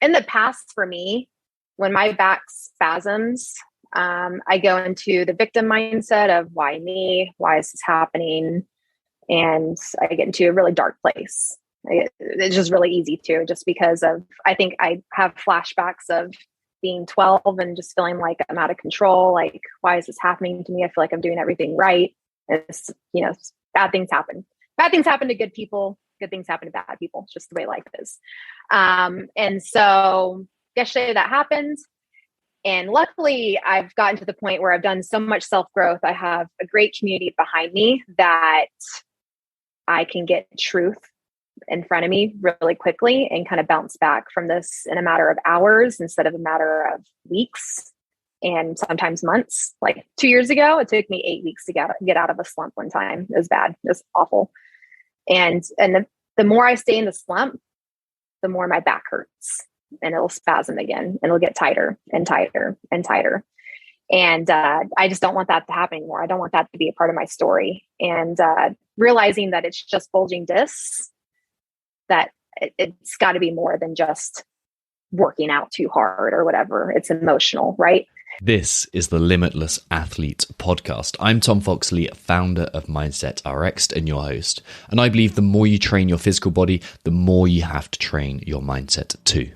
in the past for me, when my back spasms, I go into the victim mindset of why me? Why is this happening? And I get into a really dark place. It's just really easy to, just because of, I think I have flashbacks of being 12 and just feeling like I'm out of control. Like, why is this happening to me? I feel like I'm doing everything right. It's, bad things happen. Bad things happen to good people. Good things happen to bad people. It's just the way life is. And so yesterday that happened. And luckily I've gotten to the point where I've done so much self-growth. I have a great community behind me that I can get truth in front of me really quickly and kind of bounce back from this in a matter of hours instead of a matter of weeks and sometimes months. Like 2 years ago, it took me 8 weeks to get out of a slump one time. It was bad. It was awful. And the more I stay in the slump, the more my back hurts and it'll spasm again and it'll get tighter and tighter and tighter. And I just don't want that to happen anymore. I don't want that to be a part of my story. And realizing that it's just bulging discs, that it's got to be more than just working out too hard or whatever. It's emotional, right? This is the Limitless Athlete Podcast. I'm Tom Foxley, founder of Mindset Rx'd and your host. And I believe the more you train your physical body, the more you have to train your mindset too.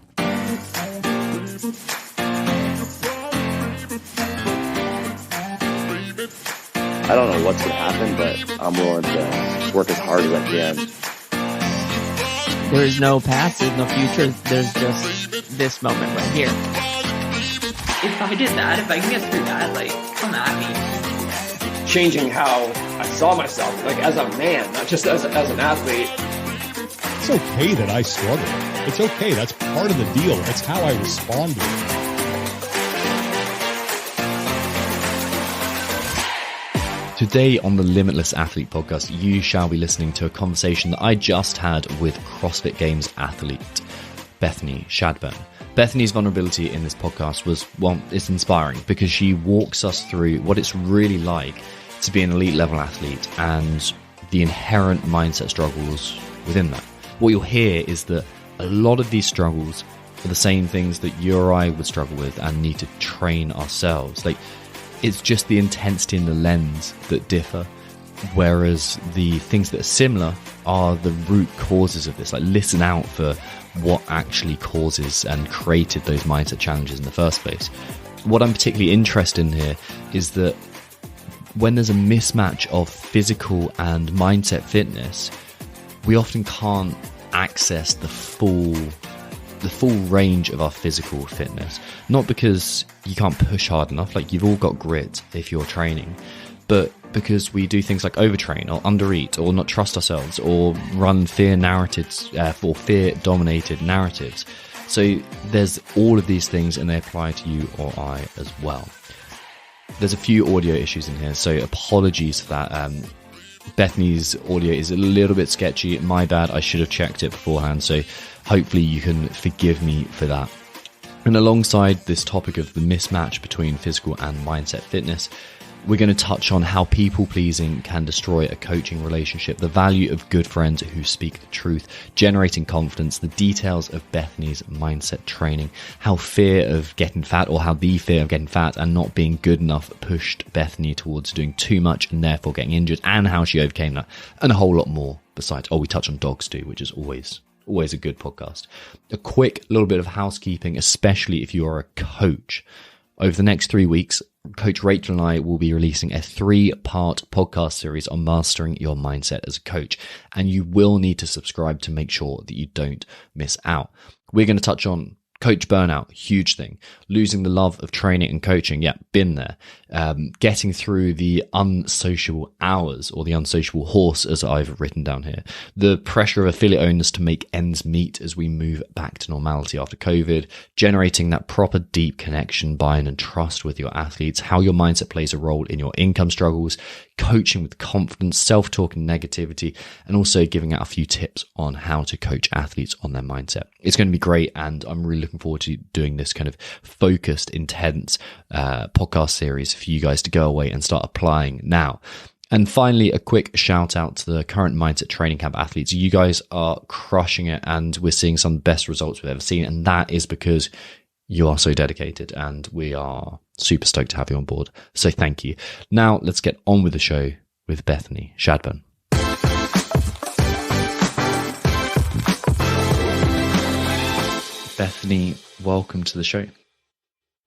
I don't know what's going to happen, but I'm willing to work as hard as I can. There is no past, there's no future, there's just this moment right here. If I did that, if I can get through that, like, come at me. Changing how I saw myself, like as a man, not just as an athlete. It's okay that I struggle. It's okay, that's part of the deal. It's how I respond to it. Today on the Limitless Athlete Podcast, you shall be listening to a conversation that I just had with CrossFit Games athlete Bethany Shadburne. Bethany's vulnerability in this podcast was, well, it's inspiring because she walks us through what it's really like to be an elite level athlete and the inherent mindset struggles within that. What you'll hear is that a lot of these struggles are the same things that you or I would struggle with and need to train ourselves. Like, it's just the intensity and the lens that differ, whereas the things that are similar are the root causes of this. Like, listen out for what actually causes and created those mindset challenges in the first place. What I'm particularly interested in here is that when there's a mismatch of physical and mindset fitness, we often can't access the full range of our physical fitness. Not because you can't push hard enough, like you've all got grit if you're training, but because we do things like overtrain or undereat or not trust ourselves or run fear narratives for fear dominated narratives. So there's all of these things and they apply to you or I as well. There's a few audio issues in here, so apologies for that. Bethany's audio is a little bit sketchy. My bad. I should have checked it beforehand. So hopefully you can forgive me for that. And alongside this topic of the mismatch between physical and mindset fitness, we're going to touch on how people pleasing can destroy a coaching relationship, the value of good friends who speak the truth, generating confidence, the details of Bethany's mindset training, how fear of getting fat or how the fear of getting fat and not being good enough pushed Bethany towards doing too much and therefore getting injured, and how she overcame that, and a whole lot more besides. Oh, we touch on dogs too, which is always a good podcast. A quick little bit of housekeeping, especially if you are a coach. Over the next 3 weeks, Coach Rachel and I will be releasing a 3-part podcast series on mastering your mindset as a coach, and you will need to subscribe to make sure that you don't miss out. We're going to touch on coach burnout, huge thing. Losing the love of training and coaching, yeah, been there. Getting through the unsociable hours, or the unsociable horse, as I've written down here. The pressure of affiliate owners to make ends meet as we move back to normality after COVID. Generating that proper deep connection, buy-in and trust with your athletes. How your mindset plays a role in your income struggles. Coaching with confidence, self-talk and negativity. And also giving out a few tips on how to coach athletes on their mindset. It's going to be great, and I'm really looking forward to doing this kind of focused, intense podcast series for you guys to go away and start applying now. And finally, a quick shout out to the current Mindset Training Camp athletes. You guys are crushing it, and we're seeing some of the best results we've ever seen. And that is because you are so dedicated, and we are super stoked to have you on board. So thank you. Now let's get on with the show with Bethany Shadburne. Bethany, welcome to the show.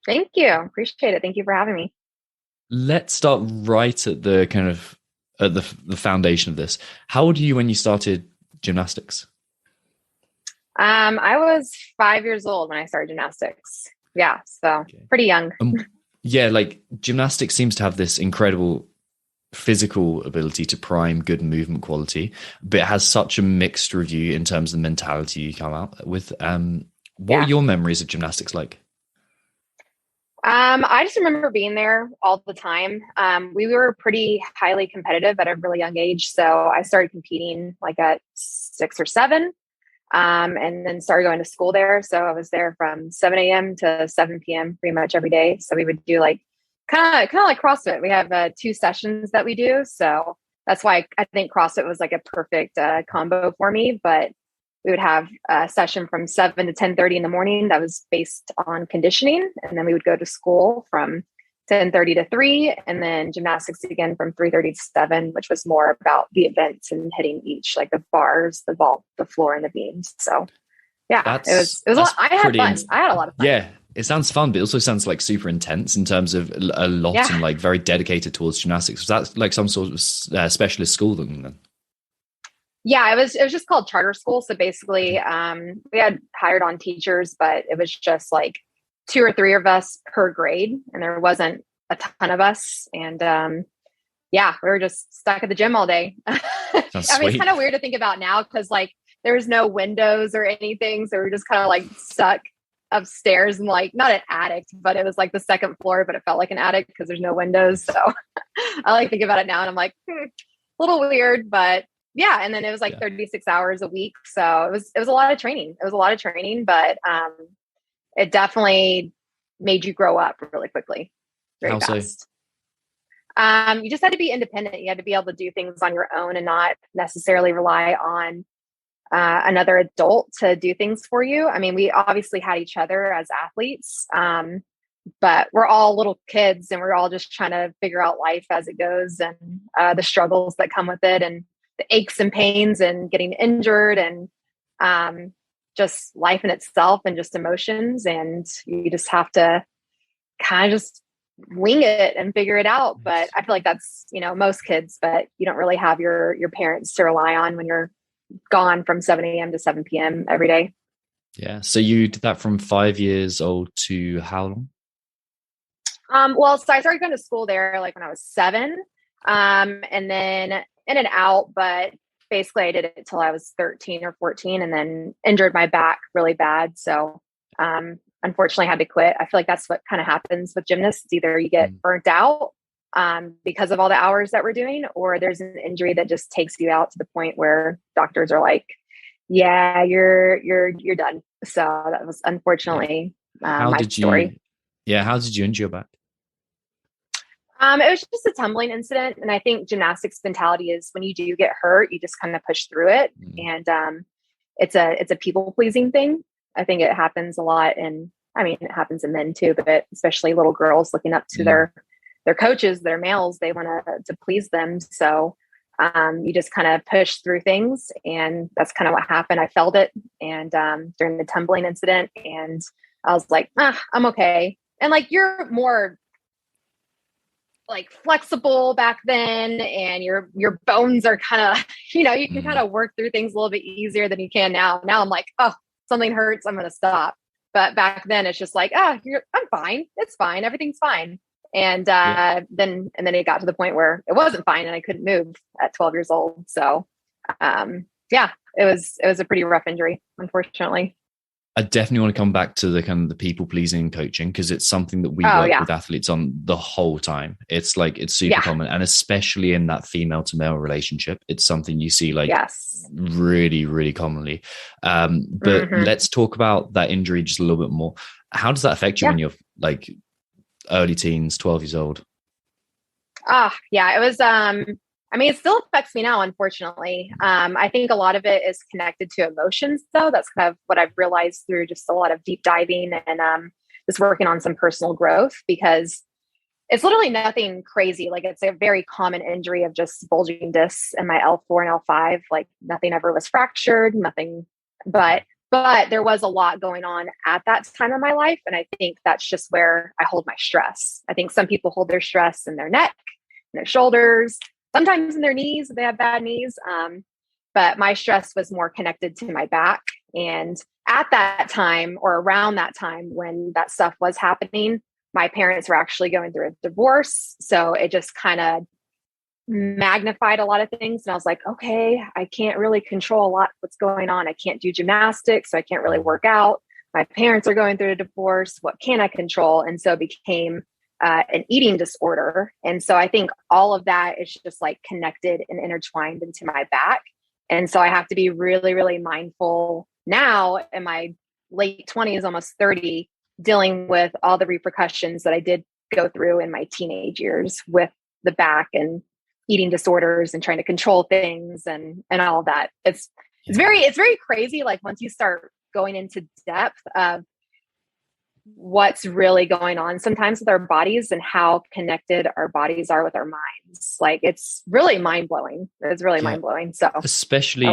Thank you. Appreciate it. Thank you for having me. Let's start right at the kind of at the foundation of this. How old were you when you started gymnastics? I was 5 years old when I started gymnastics. Yeah, so pretty young. Yeah, like gymnastics seems to have this incredible physical ability to prime good movement quality, but it has such a mixed review in terms of the mentality you come out with. What are your memories of gymnastics like? I just remember being there all the time. We were pretty highly competitive at a really young age. So I started competing like at 6 or 7, and then started going to school there. So I was there from 7 a.m. to 7 p.m. pretty much every day. So we would do like kind of like CrossFit. We have 2 sessions that we do. So that's why I think CrossFit was like a perfect combo for me. But we would have a session from 7 to 10:30 in the morning that was based on conditioning. And then we would go to school from 10:30 to 3, and then gymnastics again from 3:30 to 7, which was more about the events and hitting each, like the bars, the vault, the floor, and the beams. So yeah, it was a lot. I had fun. I had a lot of fun. Yeah. It sounds fun, but it also sounds like super intense in terms of a lot and like very dedicated towards gymnastics. Was that like some sort of specialist school then? Yeah, it was just called charter school. So basically, we had hired on teachers, but it was just like 2 or 3 of us per grade, and there wasn't a ton of us. And we were just stuck at the gym all day. I mean, it's kind of weird to think about now because like there was no windows or anything, so we were just kind of like stuck upstairs and like not an attic, but it was like the 2nd floor, but it felt like an attic because there's no windows. So I like think about it now, and I'm like, a little weird, but. Yeah. And then it was like 36 hours a week. So it was a lot of training. But it definitely made you grow up really quickly, very fast. You just had to be independent. You had to be able to do things on your own and not necessarily rely on another adult to do things for you. I mean, we obviously had each other as athletes, but we're all little kids and we're all just trying to figure out life as it goes and the struggles that come with it, and the aches and pains and getting injured, and just life in itself and just emotions. And you just have to kind of just wing it and figure it out. But I feel like that's, most kids, but you don't really have your parents to rely on when you're gone from 7 a.m. to 7 p.m. every day. Yeah. So you did that from 5 years old to how long? Well, so I started going to school there like when I was 7, and then in and out, but basically I did it till I was 13 or 14 and then injured my back really bad. So, unfortunately had to quit. I feel like that's what kind of happens with gymnasts. It's either you get burnt out, because of all the hours that we're doing, or there's an injury that just takes you out to the point where doctors are like, yeah, you're done. So that was unfortunately, my story. How did you injure your back? It was just a tumbling incident. And I think gymnastics mentality is when you do get hurt, you just kind of push through it. And it's a people pleasing thing. I think it happens a lot. And I mean, it happens in men too, but especially little girls looking up to their coaches, their males, they want to please them. So you just kind of push through things. And that's kind of what happened. I felt it. And during the tumbling incident, and I was like, I'm okay. And like, you're more like flexible back then, and your bones are kind of, you can kind of work through things a little bit easier than you can now. Now I'm like, oh, something hurts, I'm going to stop. But back then it's just like, I'm fine. It's fine. Everything's fine. And then it got to the point where it wasn't fine and I couldn't move at 12 years old. So it was a pretty rough injury, unfortunately. I definitely want to come back to the kind of the people pleasing coaching, because it's something that we work with athletes on the whole time. It's like, it's super common. And especially in that female to male relationship, it's something you see like really, really commonly. But let's talk about that injury just a little bit more. How does that affect you when you're like early teens, 12 years old? It was, I mean, it still affects me now, unfortunately. I think a lot of it is connected to emotions, though. That's kind of what I've realized through just a lot of deep diving and just working on some personal growth, because it's literally nothing crazy. Like, it's a very common injury of just bulging discs in my L4 and L5. Like, nothing ever was fractured, nothing, but there was a lot going on at that time of my life. And I think that's just where I hold my stress. I think some people hold their stress in their neck, in their shoulders, sometimes in their knees if they have bad knees. But my stress was more connected to my back. And at that time, or around that time when that stuff was happening, my parents were actually going through a divorce. So it just kind of magnified a lot of things. And I was like, okay, I can't really control a lot what's going on. I can't do gymnastics, so I can't really work out. My parents are going through a divorce. What can I control? And so it became an eating disorder. And so I think all of that is just like connected and intertwined into my back. And so I have to be really, really mindful now in my late 20s, almost 30, dealing with all the repercussions that I did go through in my teenage years with the back and eating disorders and trying to control things and all of that. It's very crazy. Like, once you start going into depth of what's really going on sometimes with our bodies and how connected our bodies are with our minds. Like, it's really mind blowing. It's really mind blowing. So especially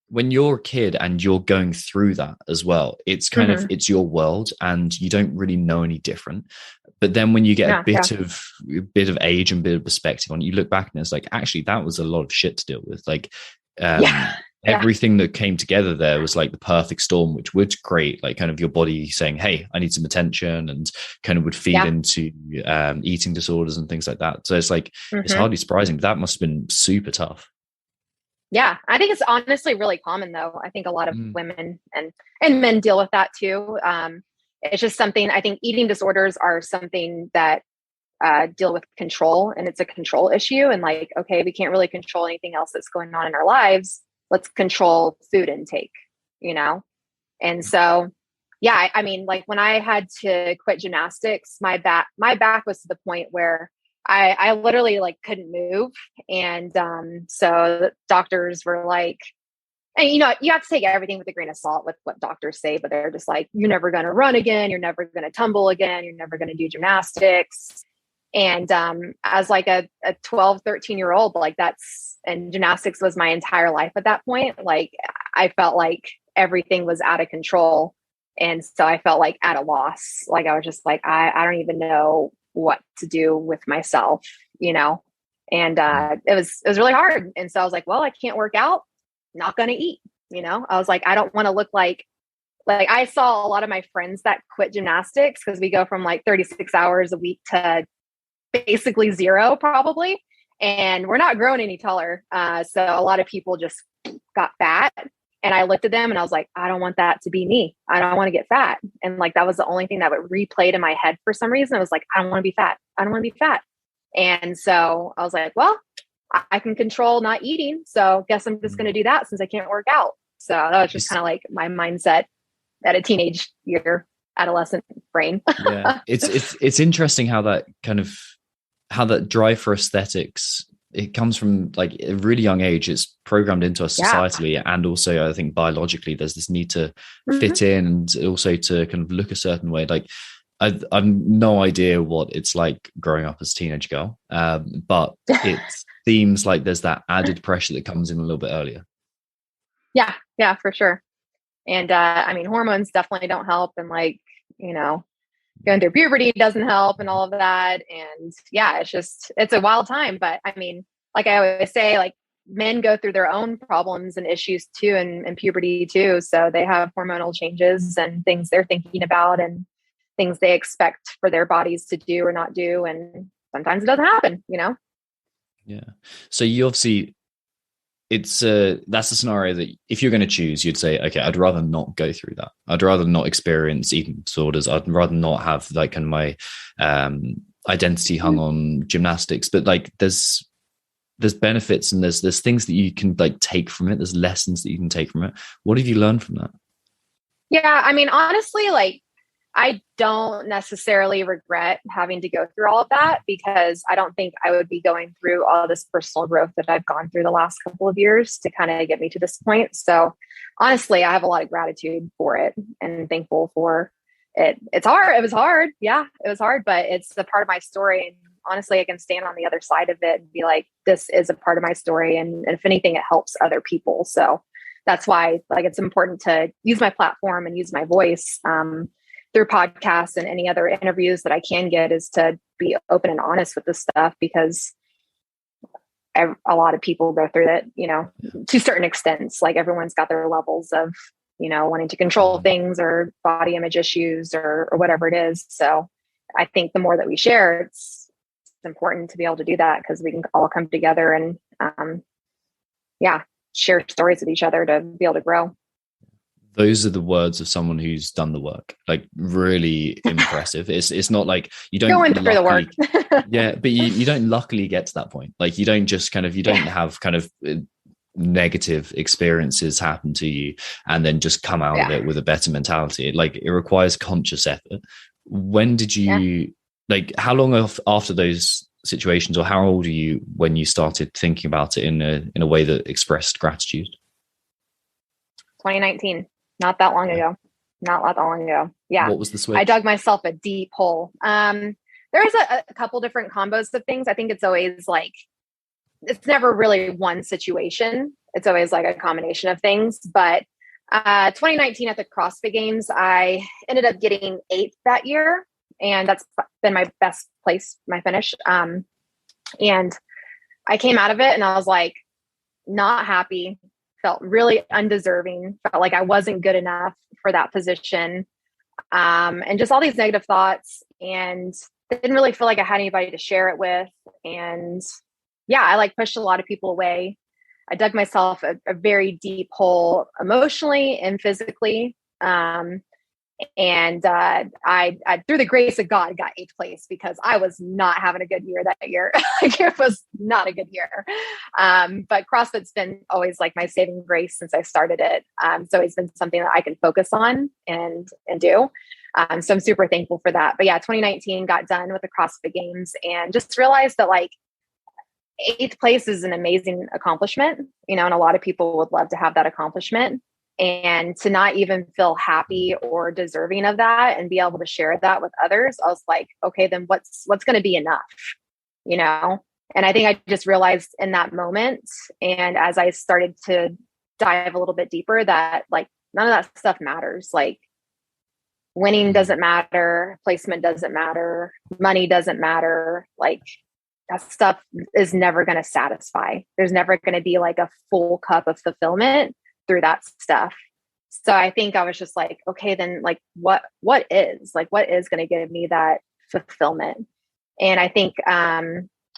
when you're a kid and you're going through that as well, it's kind of, it's your world and you don't really know any different. But then when you get a bit of age and bit of perspective on it, you look back and it's like, actually, that was a lot of shit to deal with. Like, everything that came together there was like the perfect storm, which would create like kind of your body saying, hey, I need some attention, and kind of would feed into eating disorders and things like that. So it's like, it's hardly surprising. That must have been super tough. Yeah, I think it's honestly really common, though. I think a lot of women and men deal with that too. It's just something, I think eating disorders are something that deal with control, and it's a control issue. And like, okay, we can't really control anything else that's going on in our lives. Let's control food intake, And so, yeah, I mean, like, when I had to quit gymnastics, my back was to the point where I literally like couldn't move. And so the doctors were like, and you have to take everything with a grain of salt with what doctors say, but they're just like, you're never going to run again. You're never going to tumble again. You're never going to do gymnastics. And as like a 12, 13-year-old, like, and gymnastics was my entire life at that point. Like, I felt like everything was out of control. And so I felt like at a loss. Like, I was just like, I don't even know what to do with myself, and it was really hard. And so I was like, well, I can't work out, not going to eat, I was like, I don't want to look like I saw a lot of my friends that quit gymnastics, because we go from like 36 hours a week to basically 0 probably. And we're not growing any taller. So a lot of people just got fat. And I looked at them and I was like, I don't want that to be me. I don't want to get fat. And like, that was the only thing that would replayed in my head for some reason. I was like, I don't want to be fat. I don't want to be fat. And so I was like, well, I can control not eating. So guess I'm just going to do that since I can't work out. So that was just kind of like my mindset at a teenage year, adolescent brain. Yeah. It's interesting how that drive for aesthetics, it comes from like a really young age. It's programmed into us societally, and also I think biologically there's this need to fit in, and also to kind of look a certain way. Like, I've no idea what it's like growing up as a teenage girl, but it seems like there's that added pressure that comes in a little bit earlier. Yeah, for sure. And I mean, hormones definitely don't help, and like, going through puberty doesn't help and all of that. And yeah, it's a wild time. But I mean, like I always say, like, men go through their own problems and issues too, and puberty too. So they have hormonal changes and things they're thinking about and things they expect for their bodies to do or not do. And sometimes it doesn't happen, Yeah. So you obviously, that's a scenario that if you're going to choose, you'd say, okay, I'd rather not go through that. I'd rather not experience eating disorders. I'd rather not have like kind of my identity hung on gymnastics. But like, there's benefits, and there's things that you can like take from it. There's lessons that you can take from it. What have you learned from that? Yeah, I mean, honestly, like, I don't necessarily regret having to go through all of that, because I don't think I would be going through all this personal growth that I've gone through the last couple of years to kind of get me to this point. So honestly, I have a lot of gratitude for it and thankful for it. It's hard. It was hard. Yeah, it was hard, but it's a part of my story. And honestly, I can stand on the other side of it and be like, this is a part of my story. And if anything, it helps other people. So that's why, like, it's important to use my platform and use my voice, through podcasts and any other interviews that I can get, is to be open and honest with this stuff, because a lot of people go through it, to certain extents. Like, everyone's got their levels of, wanting to control things or body image issues or whatever it is. So I think the more that we share, it's important to be able to do that, because we can all come together and, share stories with each other to be able to grow. Those are the words of someone who's done the work. Like, really impressive. It's not like you don't going through the work. Yeah, but you don't luckily get to that point. Like, you don't just you don't have kind of negative experiences happen to you and then just come out of it with a better mentality. It requires conscious effort. When did you how long after those situations, or how old are you when you started thinking about it in a way that expressed gratitude? 2019. Not that long ago. Yeah. What was the switch? I dug myself a deep hole. There's a couple different combos of things. I think it's always it's never really one situation. It's always like a combination of things. But 2019 at the CrossFit Games, I ended up getting 8th that year. And that's been my best place, my finish. And I came out of it and I was like, not happy. Felt really undeserving, felt like I wasn't good enough for that position. And just all these negative thoughts, and didn't really feel like I had anybody to share it with. And I pushed a lot of people away. I dug myself a very deep hole emotionally and physically. And I, through the grace of God, got 8th place, because I was not having a good year that year. It was not a good year. But CrossFit's been always my saving grace since I started it. So it's been something that I can focus on and do. So I'm super thankful for that. But 2019 got done with the CrossFit Games and just realized that 8th place is an amazing accomplishment, and a lot of people would love to have that accomplishment. And to not even feel happy or deserving of that and be able to share that with others, I was like, okay, then what's going to be enough, And I think I just realized in that moment, and as I started to dive a little bit deeper, that none of that stuff matters. Winning doesn't matter, placement doesn't matter, money doesn't matter. That stuff is never going to satisfy. There's never going to be a full cup of fulfillment through that stuff. So I think I was just like, okay, then what is going to give me that fulfillment? And I think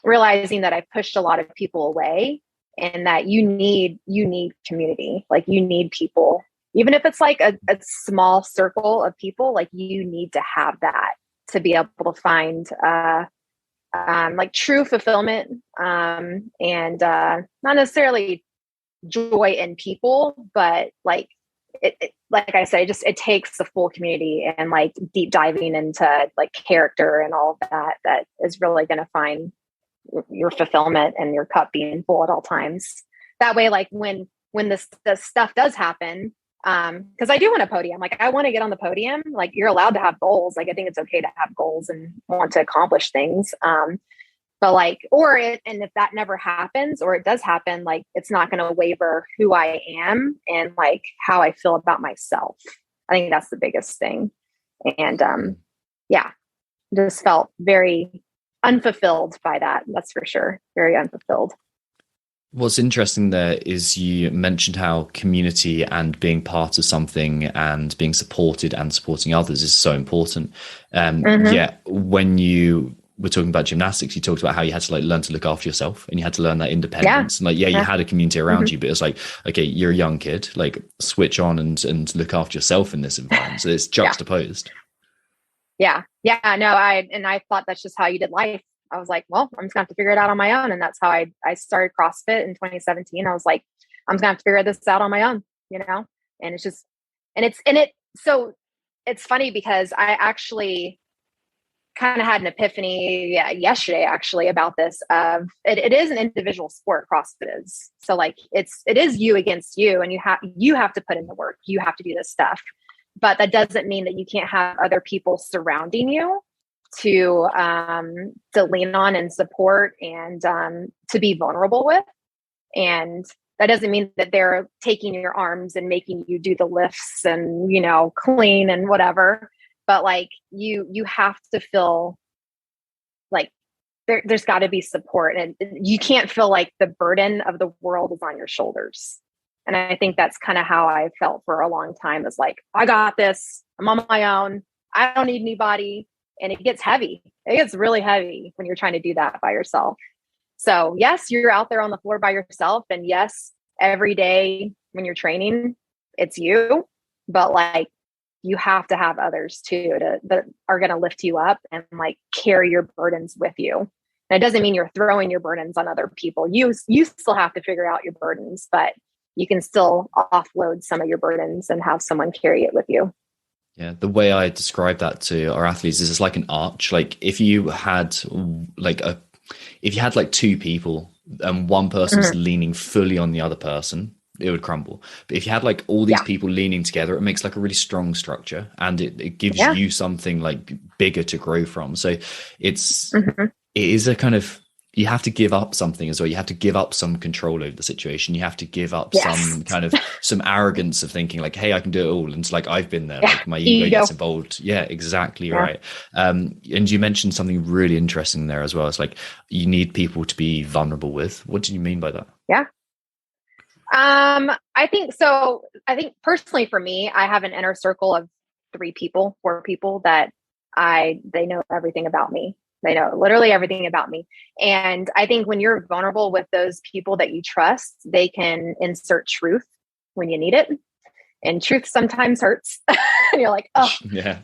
realizing that I pushed a lot of people away, and that you need community. You need people, even if it's a small circle of people, you need to have that to be able to find true fulfillment, and not necessarily joy in people, but it like I said, it takes the full community and deep diving into character and all of that is really going to find your fulfillment and your cup being full at all times. That way, when this stuff does happen, because I do want a podium, I want to get on the podium. You're allowed to have goals. I think it's okay to have goals and want to accomplish things. But and if that never happens, or it does happen, it's not going to waver who I am and how I feel about myself. I think that's the biggest thing. And just felt very unfulfilled by that. That's for sure. Very unfulfilled. What's interesting there is you mentioned how community and being part of something and being supported and supporting others is so important. Yet when you were talking about gymnastics, you talked about how you had to learn to look after yourself, and you had to learn that independence. And you had a community around you, but it's okay, you're a young kid, switch on and look after yourself in this environment. So it's juxtaposed. Yeah. No, I thought that's just how you did life. I was like, well, I'm just gonna have to figure it out on my own. And that's how I started CrossFit in 2017. I was like, I'm just gonna have to figure this out on my own, And it's just, so it's funny because I actually kind of had an epiphany yesterday actually about this. It is an individual sport, CrossFit is. So like it is you against you, and you have to put in the work. You have to do this stuff, but that doesn't mean that you can't have other people surrounding you to lean on and support and to be vulnerable with. And that doesn't mean that they're taking your arms and making you do the lifts and, clean and whatever. But like you have to feel like there's got to be support, and you can't feel like the burden of the world is on your shoulders. And I think that's kind of how I felt for a long time, is like, I got this, I'm on my own, I don't need anybody. And it gets heavy. It gets really heavy when you're trying to do that by yourself. So yes, you're out there on the floor by yourself. And yes, every day when you're training, it's you, but like you have to have others too that are going to lift you up and like carry your burdens with you. And it doesn't mean you're throwing your burdens on other people. You still have to figure out your burdens, but you can still offload some of your burdens and have someone carry it with you. Yeah, the way I describe that to our athletes is it's like an arch. Like if you had like two people and one person was leaning fully on the other person, it would crumble. But if you had like all these people leaning together, it makes like a really strong structure, and it gives you something like bigger to grow from. So it is a kind of, you have to give up something as well. You have to give up some control over the situation. You have to give up some kind of some arrogance of thinking like, hey, I can do it all. And it's like, I've been there, like my ego gets involved. Yeah, exactly right. And you mentioned something really interesting there as well. It's like, you need people to be vulnerable with. What do you mean by that? Yeah. I think so. I think personally for me, I have an inner circle of 4 people that they know everything about me. They know literally everything about me. And I think when you're vulnerable with those people that you trust, they can insert truth when you need it. And truth sometimes hurts. And you're like, oh,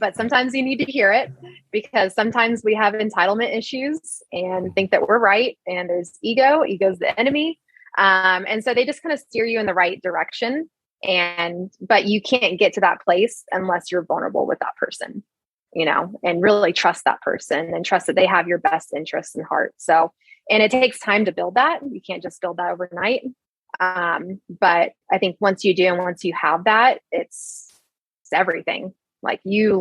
but sometimes you need to hear it, because sometimes we have entitlement issues and think that we're right. And there's ego's the enemy. And so they just kind of steer you in the right direction. But you can't get to that place unless you're vulnerable with that person, and really trust that person and trust that they have your best interests in heart. So, and it takes time to build that. You can't just build that overnight. But I think once you do, and once you have that, it's everything. Like you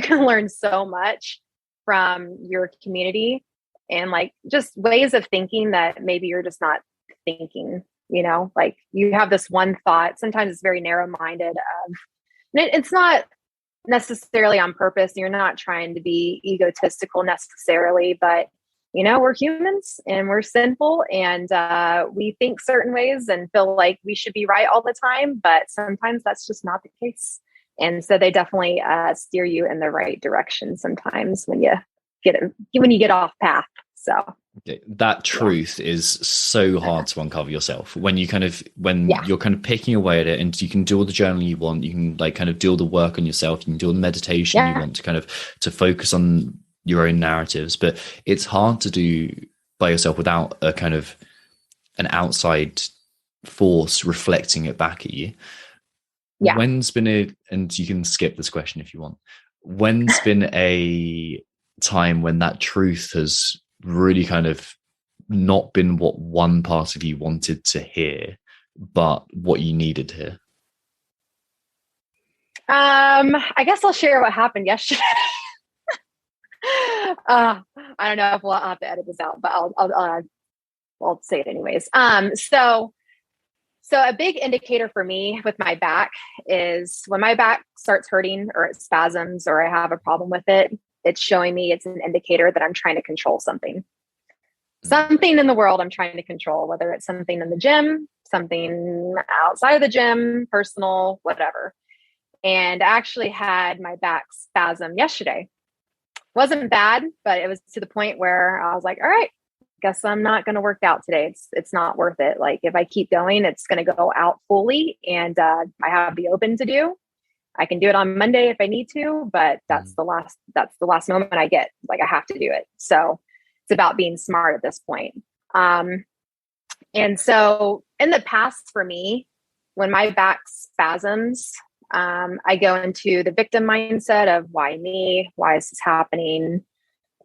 can learn so much from your community, and like just ways of thinking that maybe you're just not thinking, like you have this one thought. Sometimes it's very narrow-minded it's not necessarily on purpose. You're not trying to be egotistical necessarily, but we're humans and we're sinful, and we think certain ways and feel like we should be right all the time, but sometimes that's just not the case. And so they definitely steer you in the right direction sometimes when you get off path. So that truth is so hard to uncover yourself when you're kind of picking away at it, and you can do all the journaling you want. You can like kind of do all the work on yourself. You can do all the meditation you want to focus on your own narratives, but it's hard to do by yourself without a kind of an outside force reflecting it back at you. Yeah. When's been and you can skip this question if you want. When's been a time when that truth has really kind of not been what one part of you wanted to hear, but what you needed to hear? I guess I'll share what happened yesterday. I don't know if I'll have to edit this out, but I'll say it anyways. So a big indicator for me with my back is when my back starts hurting or it spasms or I have a problem with it, it's showing me, it's an indicator that I'm trying to control something in the world I'm trying to control, whether it's something in the gym, something outside of the gym, personal, whatever. And I actually had my back spasm yesterday. Wasn't bad, but it was to the point where I was like, all right, guess I'm not going to work out today. It's not worth it. Like if I keep going, it's going to go out fully, and I have the open to do. I can do it on Monday if I need to, but that's the last moment I get. Like I have to do it. So it's about being smart at this point. And so in the past for me, when my back spasms, I go into the victim mindset of why me? Why is this happening?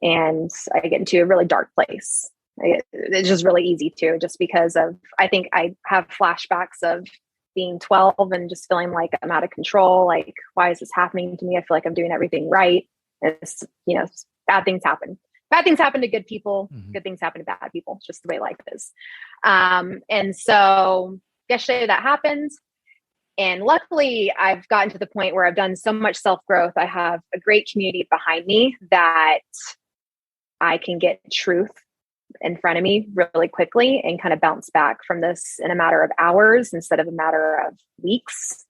And I get into a really dark place. It's just really easy to, just because of, I think I have flashbacks of being 12 and just feeling like I'm out of control. Like, why is this happening to me? I feel like I'm doing everything right. It's, bad things happen. Bad things happen to good people. Mm-hmm. Good things happen to bad people. It's just the way life is. And so yesterday that happened. And luckily I've gotten to the point where I've done so much self-growth. I have a great community behind me that I can get truth in front of me really quickly and kind of bounce back from this in a matter of hours instead of a matter of weeks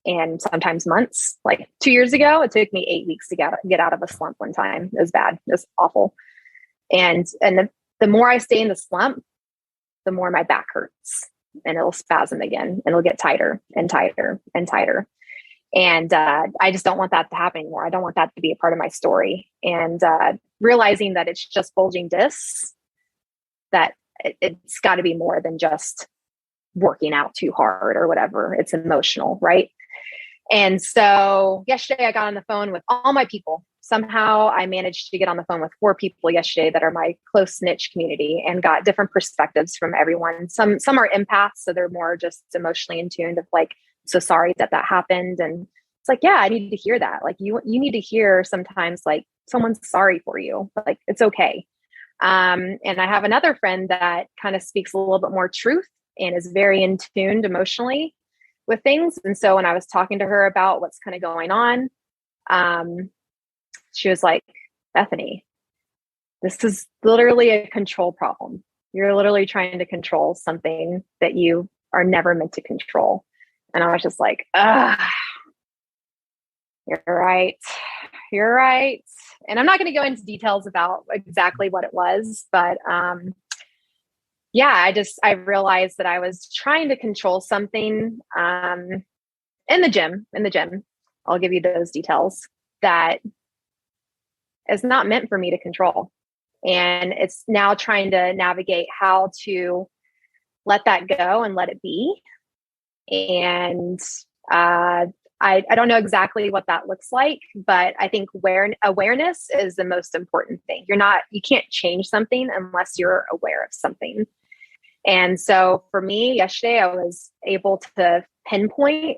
and sometimes months. Like 2 years ago, it took me 8 weeks to get out of a slump one time. It was bad. It was awful. And the more I stay in the slump, the more my back hurts and it'll spasm again and it'll get tighter and tighter and tighter. And I just don't want that to happen anymore. I don't want that to be a part of my story. And realizing that it's just bulging discs, that it's got to be more than just working out too hard or whatever. It's emotional, right? And so yesterday I got on the phone with all my people. Somehow I managed to get on the phone with 4 people yesterday that are my close niche community and got different perspectives from everyone. Some are empaths, so they're more just emotionally in tune of like, so sorry that happened. And it's like, yeah, I need to hear that. Like you need to hear sometimes like someone's sorry for you, like it's okay. And I have another friend that kind of speaks a little bit more truth and is very in tuned emotionally with things. And so when I was talking to her about what's kind of going on, she was like, Bethany, this is literally a control problem. You're literally trying to control something that you are never meant to control. And I was just like, you're right. You're right. And I'm not going to go into details about exactly what it was, but I realized that I was trying to control something in the gym. I'll give you those details, that is not meant for me to control. And it's now trying to navigate how to let that go and let it be. And I don't know exactly what that looks like, but I think awareness is the most important thing. You can't change something unless you're aware of something. And so for me, yesterday, I was able to pinpoint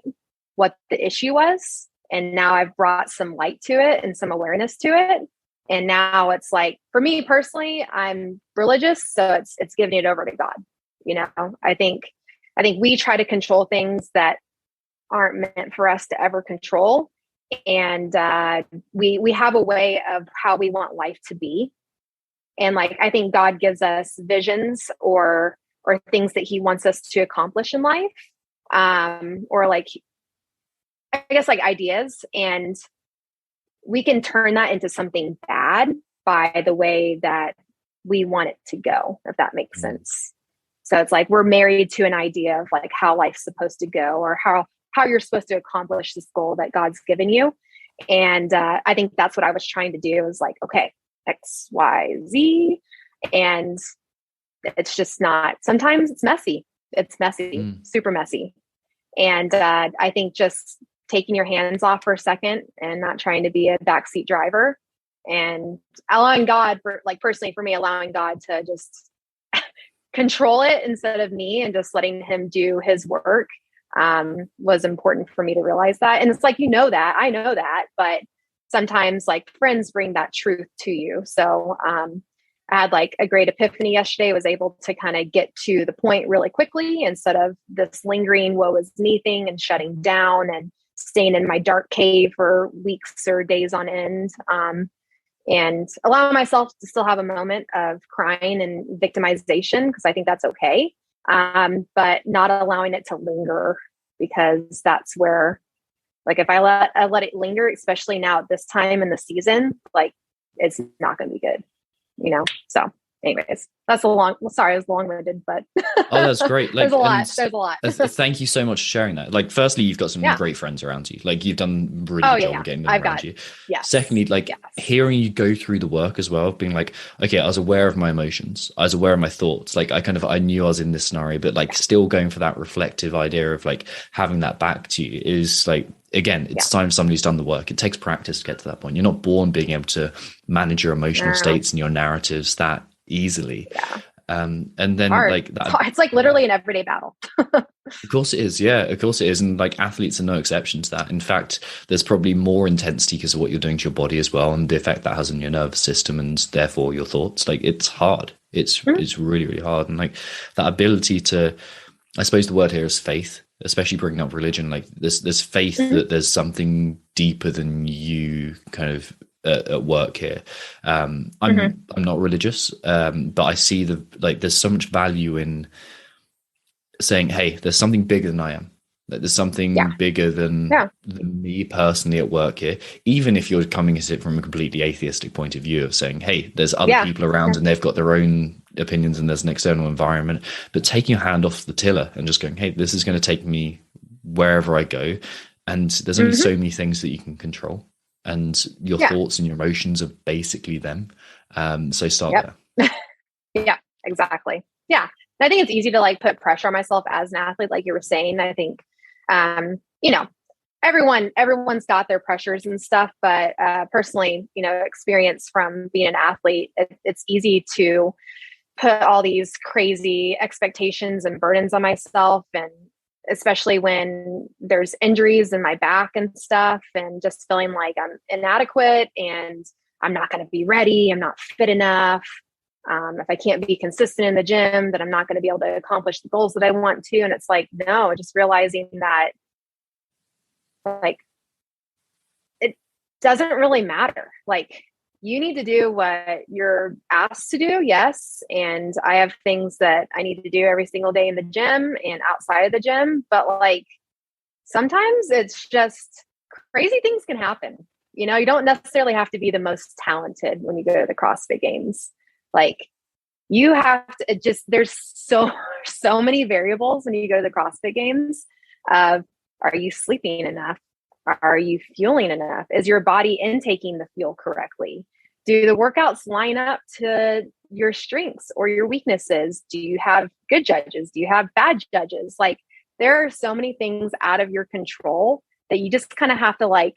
what the issue was. And now I've brought some light to it and some awareness to it. And now it's like, for me personally, I'm religious, so it's giving it over to God. I think we try to control things that aren't meant for us to ever control. And we have a way of how we want life to be. And like, I think God gives us visions or things that he wants us to accomplish in life. Or like, I guess like ideas, and we can turn that into something bad by the way that we want it to go, if that makes sense. So it's like, we're married to an idea of like how life's supposed to go, or how you're supposed to accomplish this goal that God's given you. And I think that's what I was trying to do, is like, okay, X, Y, Z. And it's just not, sometimes it's messy. It's messy, super messy. And I think just taking your hands off for a second and not trying to be a backseat driver, and allowing God, personally for me, allowing God to just control it instead of me, and just letting him do his work was important for me to realize that. And it's like, I know that, but sometimes like friends bring that truth to you. So I had like a great epiphany yesterday, was able to kind of get to the point really quickly instead of this lingering woe is me thing and shutting down and staying in my dark cave for weeks or days on end, and allowing myself to still have a moment of crying and victimization, because I think that's okay. But not allowing it to linger, because that's where, like, if I let it linger, especially now at this time in the season, like, it's not going to be good, so anyways, that's a long, sorry, I was long-winded, but oh, that's great. Like, there's a lot. Thank you so much for sharing that. Like, firstly, you've got some great friends around you. Like, you've done a really good job of getting them around you. Yes. Secondly, like hearing you go through the work as well, being like, okay, I was aware of my emotions. I was aware of my thoughts. Like, I knew I was in this scenario, but like still going for that reflective idea of like having that back to you is like, again, it's time somebody's done the work. It takes practice to get to that point. You're not born being able to manage your emotional states and your narratives that easily. And then like that, it's like literally an everyday battle. of course it is. Yeah, of course it is. And like athletes are no exception to that. In fact, there's probably more intensity because of what you're doing to your body as well, and the effect that has on your nervous system and therefore your thoughts. Like, it's hard. It's really, really hard. And like that ability to, I suppose the word here is faith, especially bringing up religion. Like there's faith that there's something deeper than you kind of at work here. I'm not religious, but I see there's so much value in saying, hey, there's something bigger than I am. Like, there's something bigger than me personally at work here. Even if you're coming at it from a completely atheistic point of view of saying, hey, there's other people around and they've got their own opinions and there's an external environment, but taking your hand off the tiller and just going, hey, this is going to take me wherever I go. And there's only so many things that you can control. And your thoughts and your emotions are basically them. So start there. Yeah, exactly. Yeah. And I think it's easy to like put pressure on myself as an athlete. Like you were saying, I think, everyone's got their pressures and stuff, but personally, experience from being an athlete, it's easy to put all these crazy expectations and burdens on myself, and especially when there's injuries in my back and stuff, and just feeling like I'm inadequate and I'm not going to be ready. I'm not fit enough. If I can't be consistent in the gym, then I'm not going to be able to accomplish the goals that I want to. And it's like, no, just realizing that like, it doesn't really matter. Like, you need to do what you're asked to do. Yes. And I have things that I need to do every single day in the gym and outside of the gym. But like, sometimes it's just crazy things can happen. You don't necessarily have to be the most talented when you go to the CrossFit Games. Like, you have to there's so many variables when you go to the CrossFit Games. Are you sleeping enough? Are you fueling enough? Is your body intaking the fuel correctly? Do the workouts line up to your strengths or your weaknesses? Do you have good judges? Do you have bad judges? Like, there are so many things out of your control that you just kind of have to like,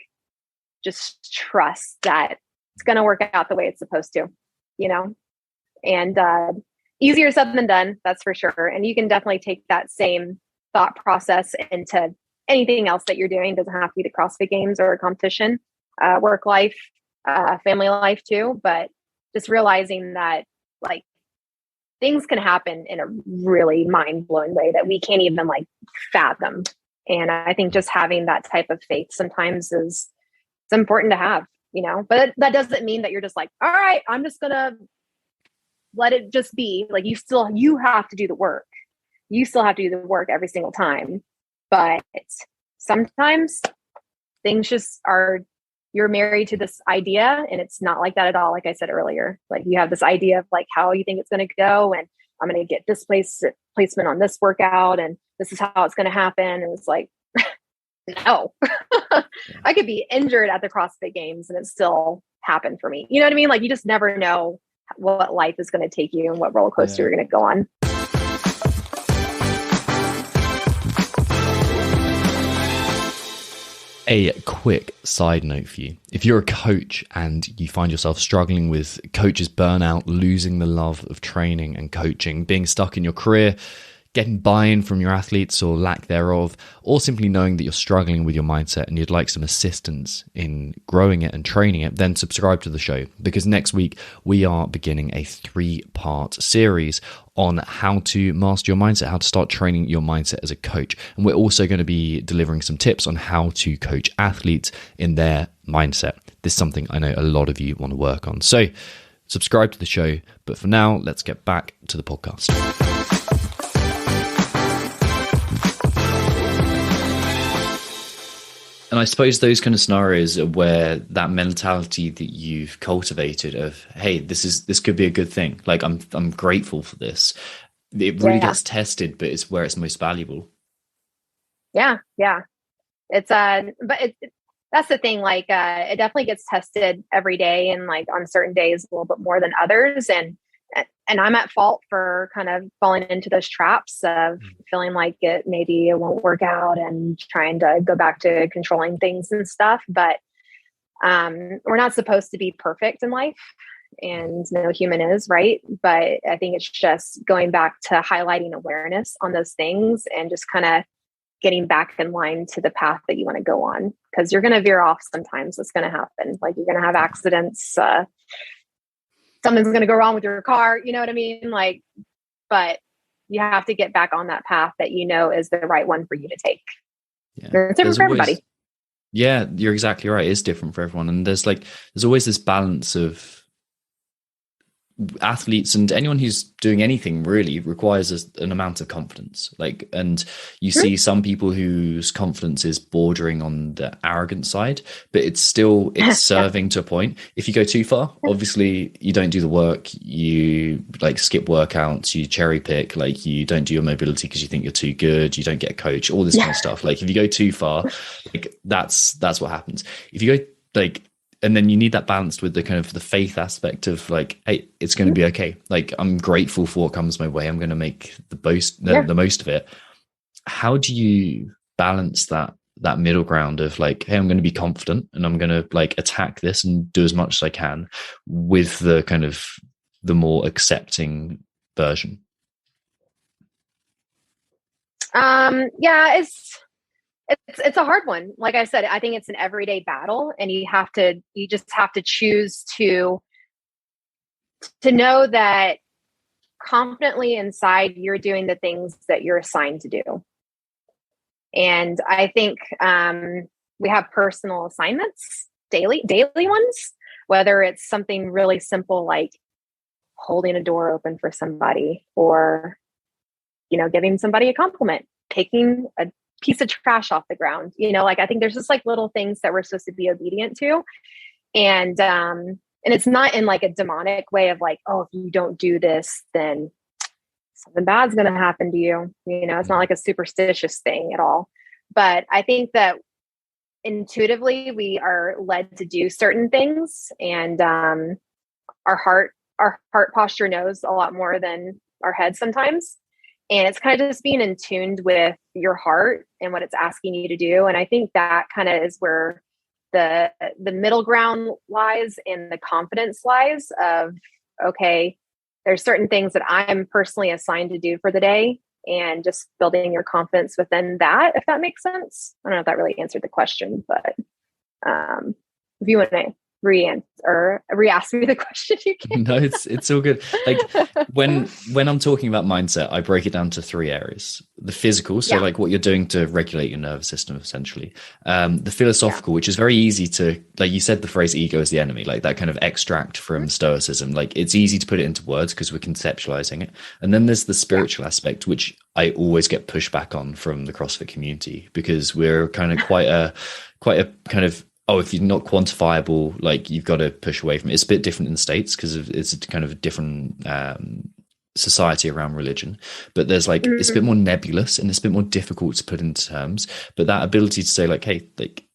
just trust that it's going to work out the way it's supposed to, and easier said than done, that's for sure. And you can definitely take that same thought process into anything else that you're doing. It doesn't have to be the CrossFit Games or a competition, work life, family life too. But just realizing that like things can happen in a really mind-blowing way that we can't even like fathom. And I think just having that type of faith sometimes it's important to have, but that doesn't mean that you're just like, all right, I'm just gonna let it just be. Like, you have to do the work. You still have to do the work every single time. But sometimes things just you're married to this idea, and it's not like that at all. Like I said earlier, like you have this idea of like how you think it's going to go, and I'm going to get this placement on this workout, and this is how it's going to happen. And it's like, no, I could be injured at the CrossFit Games and it still happened for me. You know what I mean? Like, you just never know what life is going to take you and what roller coaster you're going to go on. A quick side note for you. If you're a coach and you find yourself struggling with coaches burnout, losing the love of training and coaching, being stuck in your career, getting buy-in from your athletes or lack thereof, or simply knowing that you're struggling with your mindset and you'd like some assistance in growing it and training it, then subscribe to the show, because next week we are beginning a 3-part series on how to master your mindset, how to start training your mindset as a coach. And we're also going to be delivering some tips on how to coach athletes in their mindset. This is something I know a lot of you want to work on. So subscribe to the show. But for now, let's get back to the podcast. And I suppose those kind of scenarios are where that mentality that you've cultivated of, hey, this could be a good thing. Like I'm grateful for this. It really gets tested, but it's where it's most valuable. Yeah. It's but that's the thing. Like it definitely gets tested every day, and like on certain days a little bit more than others. And I'm at fault for kind of falling into those traps of feeling like maybe it won't work out and trying to go back to controlling things and stuff. But we're not supposed to be perfect in life, and no human is, right? But I think it's just going back to highlighting awareness on those things and just kind of getting back in line to the path that you want to go on, because you're going to veer off sometimes. It's going to happen. Like you're going to have accidents. Something's going to go wrong with your car. You know what I mean? Like, but you have to get back on that path that you know is the right one for you to take. Yeah. It's different for everybody. Yeah, you're exactly right. It's different for everyone. And there's always this balance of athletes, and anyone who's doing anything really requires an amount of confidence. Like, and you see some people whose confidence is bordering on the arrogant side, but it's serving to a point. If you go too far, obviously you don't do the work, you like skip workouts, you cherry pick, like you don't do your mobility because you think you're too good, you don't get a coach, all this kind of stuff. Like if you go too far, like that's what happens. If you go like, and then you need that balanced with the kind of the faith aspect of like, hey, it's going to be okay. Like I'm grateful for what comes my way. I'm going to make the most of it. How do you balance that middle ground of like, hey, I'm going to be confident and I'm going to like attack this and do as much as I can, with the kind of the more accepting version? It's a hard one. Like I said, I think it's an everyday battle, and you just have to choose to know that confidently inside you're doing the things that you're assigned to do. And I think we have personal assignments, daily ones, whether it's something really simple like holding a door open for somebody, or giving somebody a compliment, taking a piece of trash off the ground. Like I think there's just like little things that we're supposed to be obedient to. And it's not in like a demonic way of like, oh, if you don't do this, then something bad's going to happen to you. It's not like a superstitious thing at all. But I think that intuitively we are led to do certain things, and our heart posture knows a lot more than our head sometimes. And it's kind of just being in tune with your heart and what it's asking you to do. And I think that kind of is where the middle ground lies, and the confidence lies of, okay, there's certain things that I'm personally assigned to do for the day, and just building your confidence within that, if that makes sense. I don't know if that really answered the question, but if you want to re-ask me the question, you can. No, it's all good. Like when I'm talking about mindset, I break it down to 3 areas: the physical, so like what you're doing to regulate your nervous system, essentially. The philosophical, which is very easy to, like you said, the phrase ego is the enemy, like that kind of extract from Stoicism. Like it's easy to put it into words because we're conceptualizing it. And then there's the spiritual aspect, which I always get pushback on from the CrossFit community, because we're kind of quite a kind of, oh, if you're not quantifiable, like you've got to push away from it. It's a bit different in the States because it's a kind of a different society around religion. But there's like, it's a bit more nebulous and it's a bit more difficult to put into terms. But that ability to say like, hey, like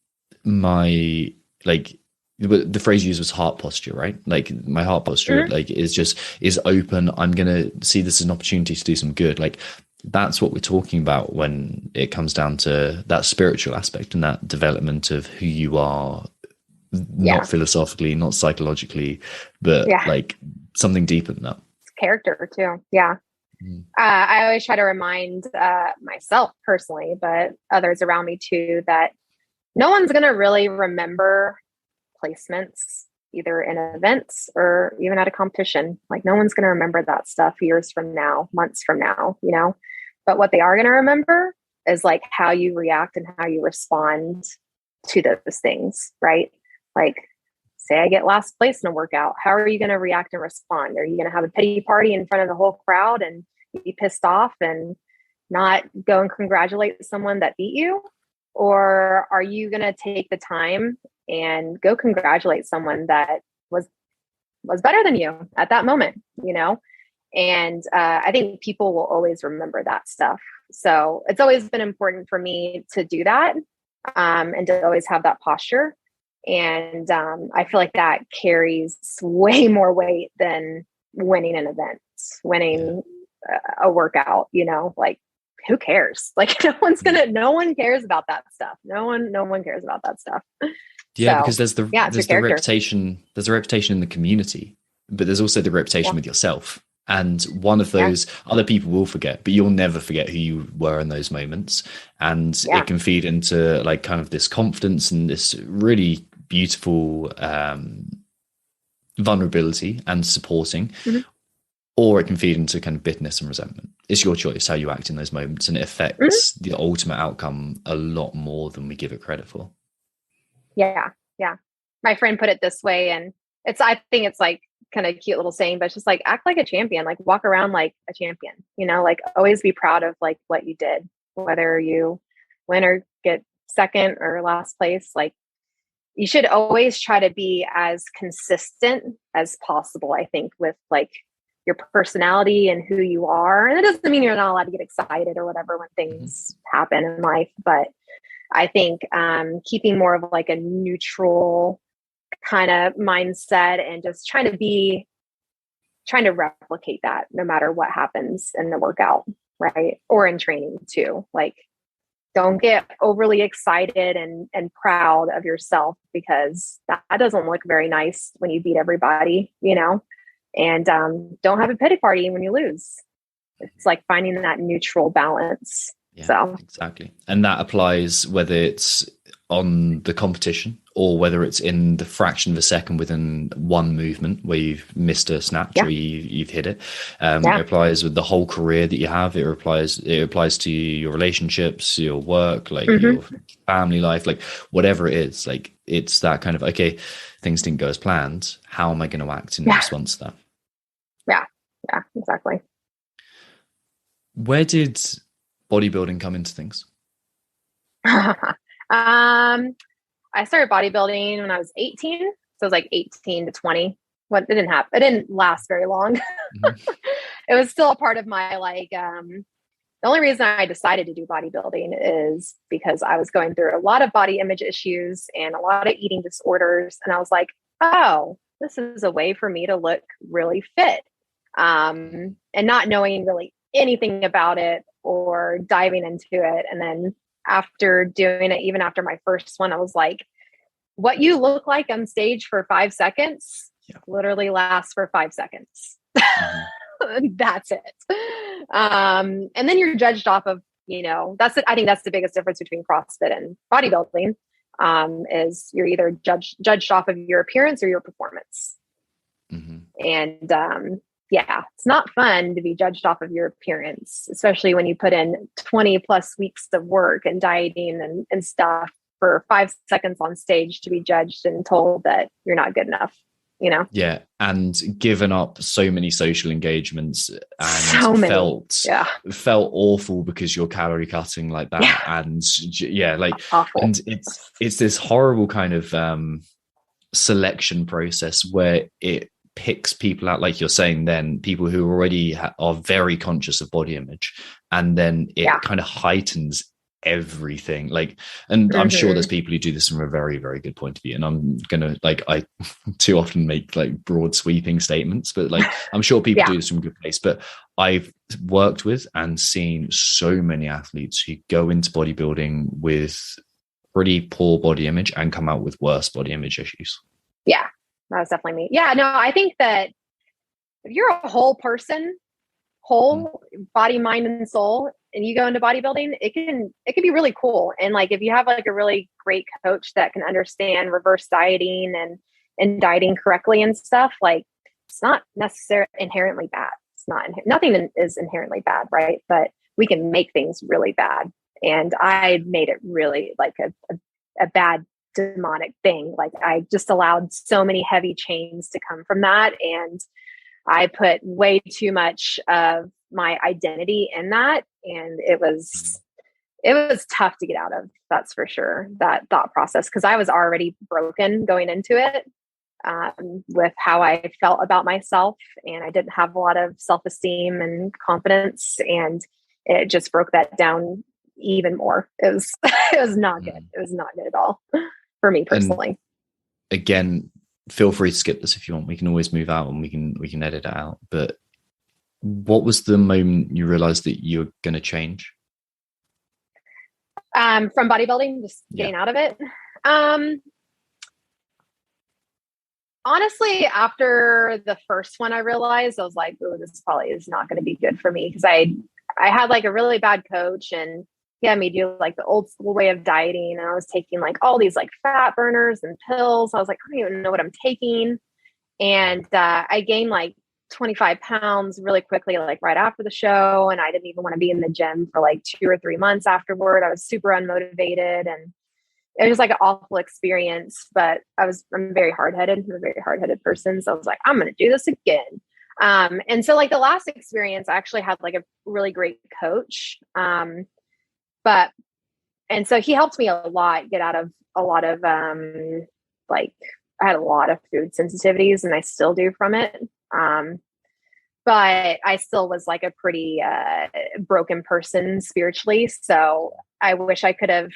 the phrase used was heart posture, right? Like my heart posture like is open. I'm going to see this as an opportunity to do some good. Like that's what we're talking about when it comes down to that spiritual aspect and that development of who you are, not philosophically, not psychologically, but like something deeper than that. It's character too. Yeah. I always try to remind myself personally, but others around me too, that no one's going to really remember placements either in events or even at a competition. Like no one's going to remember that stuff years from now, months from now, but what they are going to remember is like how you react and how you respond to those things, right? Like say I get last place in a workout. How are you going to react and respond? Are you going to have a pity party in front of the whole crowd and be pissed off and not go and congratulate someone that beat you? or are you going to take the time and go congratulate someone that was better than you at that moment, you know? And I think people will always remember that stuff. So it's always been important for me to do that, and to always have that posture. And I feel like that carries way more weight than winning an event, winning a workout, you know, like who cares? Like no one cares about that stuff. No one cares about that stuff. Yeah, So, because there's the reputation, there's a reputation in the community, but there's also the reputation with yourself. And one of those other people will forget, but you'll never forget who you were in those moments. And it can feed into like kind of this confidence and this really beautiful vulnerability and supporting, or it can feed into kind of bitterness and resentment. It's your choice how you act in those moments, and it affects the ultimate outcome a lot more than we give it credit for. Yeah. My friend put it this way, and I think it's like kind of cute little saying, but it's just like, act like a champion, like walk around like a champion, you know, like always be proud of like what you did, whether you win or get second or last place. Like you should always try to be as consistent as possible, I think, with like your personality and who you are. And it doesn't mean you're not allowed to get excited or whatever when things happen in life, but I think keeping more of like a neutral kind of mindset and just trying to replicate that no matter what happens in the workout, right? Or in training too. Like don't get overly excited and proud of yourself, because that doesn't look very nice when you beat everybody, you know? And don't have a pity party when you lose. It's like finding that neutral balance. Yeah, so exactly. And that applies whether it's on the competition or whether it's in the fraction of a second within one movement where you've missed a snatch or you've hit it. It applies with the whole career that you have. It applies to your relationships, your work, like your family life, like whatever it is. Like it's that kind of, okay, things didn't go as planned. How am I going to act in response to that? Yeah, exactly. Where did bodybuilding come into things? I started bodybuilding when I was 18. So it was like 18 to 20. It didn't last very long. It was still a part of my like, the only reason I decided to do bodybuilding is because I was going through a lot of body image issues and a lot of eating disorders. And I was like, oh, this is a way for me to look really fit. And not knowing really anything about it or diving into it. And then after doing it, even after my first one, I was like, what you look like on stage for 5 seconds literally lasts for 5 seconds. That's it. And then you're judged off of, you know, I think that's the biggest difference between CrossFit and bodybuilding, is you're either judged off of your appearance or your performance. And it's not fun to be judged off of your appearance, especially when you put in 20 plus weeks of work and dieting and stuff for 5 seconds on stage to be judged and told that you're not good enough, you know? Yeah. And given up so many social engagements and felt awful because you're calorie cutting like that. Yeah. And like, awful. And it's this horrible kind of selection process where it picks people out, like you're saying, then people who already are very conscious of body image, and then it kind of heightens everything. Like, and I'm sure there's people who do this from a very, very good point of view, and I'm gonna I too often make like broad sweeping statements, but like I'm sure people do this from a good place. But I've worked with and seen so many athletes who go into bodybuilding with pretty poor body image and come out with worse body image issues. That was definitely me. Yeah, no, I think that if you're a whole person, whole body, mind, and soul, and you go into bodybuilding, it can be really cool. And like, if you have like a really great coach that can understand reverse dieting and dieting correctly and stuff, like it's not necessarily inherently bad. It's not, nothing is inherently bad, right? But we can make things really bad. And I made it really like a bad demonic thing. Like I just allowed so many heavy chains to come from that, and I put way too much of my identity in that, and it was it was tough to get out of, that's for sure, that thought process, because I was already broken going into it, with how I felt about myself, and I didn't have a lot of self-esteem and confidence, and it just broke that down even more. It was it was not good. It was not good at all for me personally. And again, feel free to skip this if you want. We can always move out and we can edit it out. But what was the moment you realized that you were going to change? From bodybuilding, just getting out of it. Honestly, after the first one, I realized, I was like, oh, this probably is not going to be good for me, because I had like a really bad coach, and he had me do like the old school way of dieting, and I was taking like all these like fat burners and pills. I was like, I don't even know what I'm taking. And I gained like 25 pounds really quickly, like right after the show. And I didn't even want to be in the gym for like 2 or 3 months afterward. I was super unmotivated, and it was like an awful experience, but I'm very hard-headed. I'm a very hard-headed person. So I was like, I'm going to do this again. And so like the last experience, I actually had like a really great coach. And so he helped me a lot get out of a lot of, like I had a lot of food sensitivities, and I still do from it. But I still was like a pretty, broken person spiritually. So I wish I could have,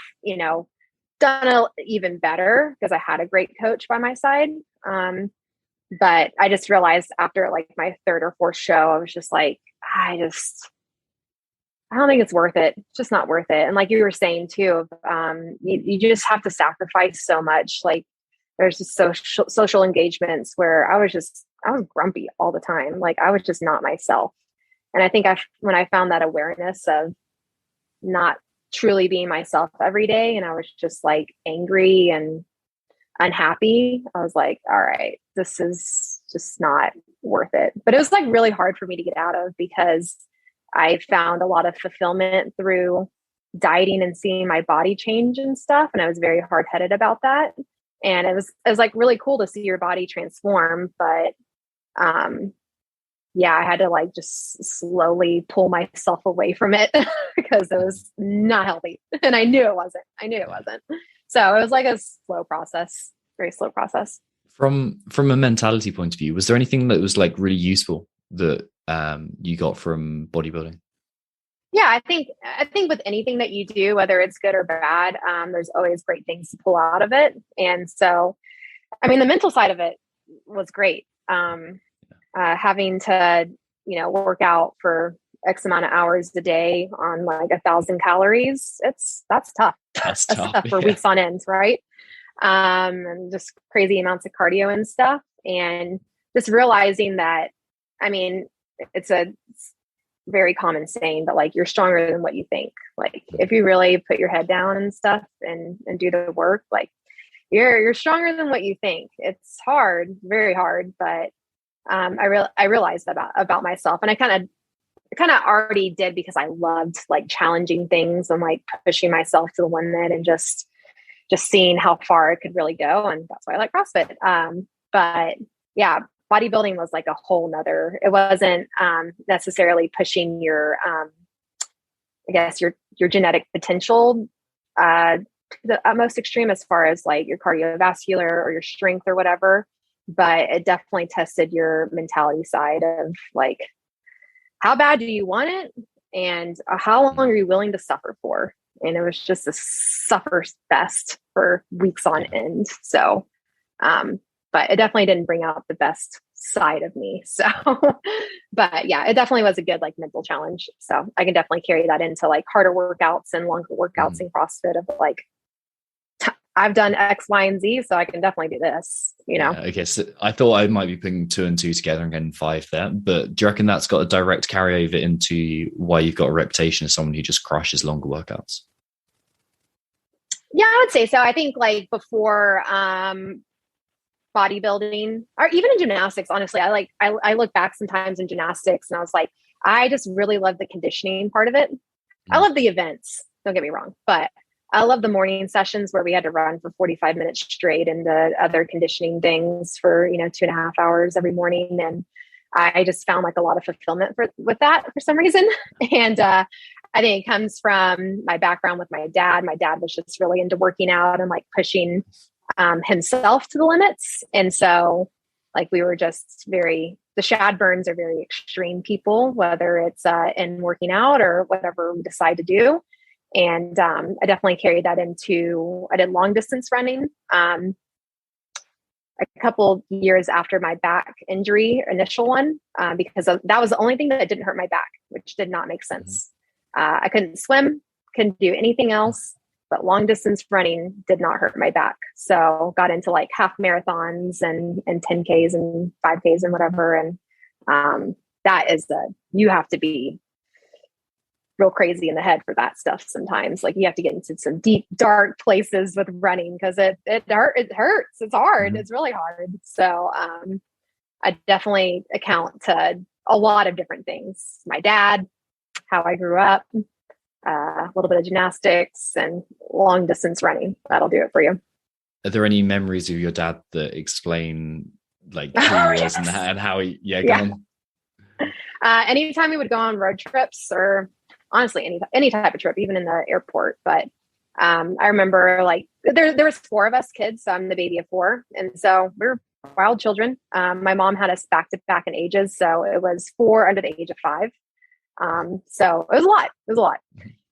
done it even better, because I had a great coach by my side. But I just realized after like my third or fourth show, I was just like, I don't think it's worth it. It's just not worth it. And like you were saying too, you just have to sacrifice so much. Like there's just social engagements where I was grumpy all the time. Like I was just not myself. And I think when I found that awareness of not truly being myself every day, and I was just like angry and unhappy, I was like, all right, this is just not worth it. But it was like really hard for me to get out of, because I found a lot of fulfillment through dieting and seeing my body change and stuff. And I was very hard-headed about that. And it was like really cool to see your body transform. But I had to like just slowly pull myself away from it because it was not healthy. And I knew it wasn't. So it was like a slow process, very slow process. From a mentality point of view, was there anything that was like really useful that you got from bodybuilding? Yeah, I think with anything that you do, whether it's good or bad, there's always great things to pull out of it. And so, I mean, the mental side of it was great. Having to, work out for X amount of hours a day on like 1,000 calories, that's tough. That's tough for weeks on end, right? And just crazy amounts of cardio and stuff. And just realizing that, I mean, it's a very common saying, but like, you're stronger than what you think. Like if you really put your head down and stuff and do the work, like you're stronger than what you think. It's hard, very hard, but I realized about myself, and I kind of already did, because I loved like challenging things and like pushing myself to the limit and just seeing how far it could really go. And that's why I like CrossFit. But yeah, bodybuilding was like a whole nother, it wasn't necessarily pushing your, I guess your genetic potential to the utmost extreme as far as like your cardiovascular or your strength or whatever. But it definitely tested your mentality side of like, how bad do you want it? And how long are you willing to suffer for? And it was just a suffer fest for weeks on end. So, but it definitely didn't bring out the best side of me. So, but yeah, it definitely was a good like mental challenge. So I can definitely carry that into like harder workouts and longer workouts in CrossFit of like, I've done X, Y, and Z, so I can definitely do this, Yeah, okay, so I thought I might be putting 2 and 2 together and getting 5 there, but do you reckon that's got a direct carryover into why you've got a reputation as someone who just crushes longer workouts? Yeah, I would say so. I think like before bodybuilding, or even in gymnastics, honestly, I look back sometimes in gymnastics and I was like, I just really love the conditioning part of it. I love the events, don't get me wrong, but I love the morning sessions where we had to run for 45 minutes straight and the other conditioning things for, 2.5 hours every morning. And I just found like a lot of fulfillment with that for some reason. And I think it comes from my background with my dad. My dad was just really into working out and like pushing himself to the limits. And so like we were just the Shadburnes are very extreme people, whether it's in working out or whatever we decide to do. And I definitely carried that I did long distance running. A couple years after my back injury, initial one, because that was the only thing that didn't hurt my back, which did not make sense. I couldn't swim, couldn't do anything else, but long distance running did not hurt my back. So got into like half marathons and 10Ks and 5Ks and whatever. And that is you have to be real crazy in the head for that stuff sometimes. Like you have to get into some deep, dark places with running because it hurts. It's hard. It's really hard. So I definitely account to a lot of different things. My dad, how I grew up, a little bit of gymnastics and long distance running. That'll do it for you. Are there any memories of your dad that explain like who he was and how he, go on. Anytime we would go on road trips or honestly, any type of trip, even in the airport. But I remember like there was 4 of us kids. So I'm the baby of 4. And so we were wild children. My mom had us back to back in ages. So it was 4 under the age of 5. So it was a lot. It was a lot.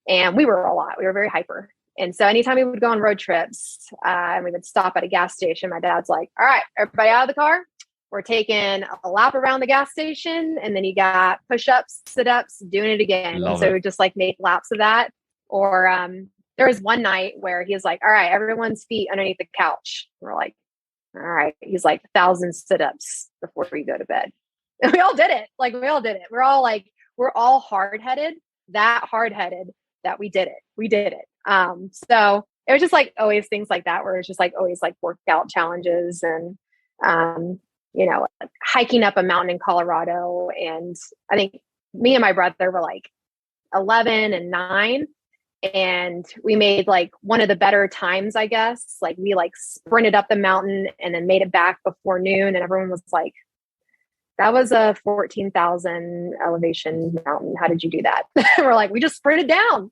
And we were a lot. We were very hyper. And so anytime we would go on road trips and we would stop at a gas station, my dad's like, all right, everybody out of the car. We're taking a lap around the gas station, and then you got push-ups, sit-ups, doing it again. And so we just like make laps of that. Or there was one night where he was like, all right, everyone's feet underneath the couch. We're like, all right. He's like 1,000 sit-ups before we go to bed. And we all did it. Like we all did it. We're all hard-headed, that hard-headed that we did it. We did it. So it was just like always things like that, where it's just like always like workout challenges and, hiking up a mountain in Colorado. And I think me and my brother were like 11 and 9. And we made like one of the better times, I guess. Like we like sprinted up the mountain and then made it back before noon. And everyone was like, that was a 14,000 elevation mountain. How did you do that? We're like, we just sprinted down,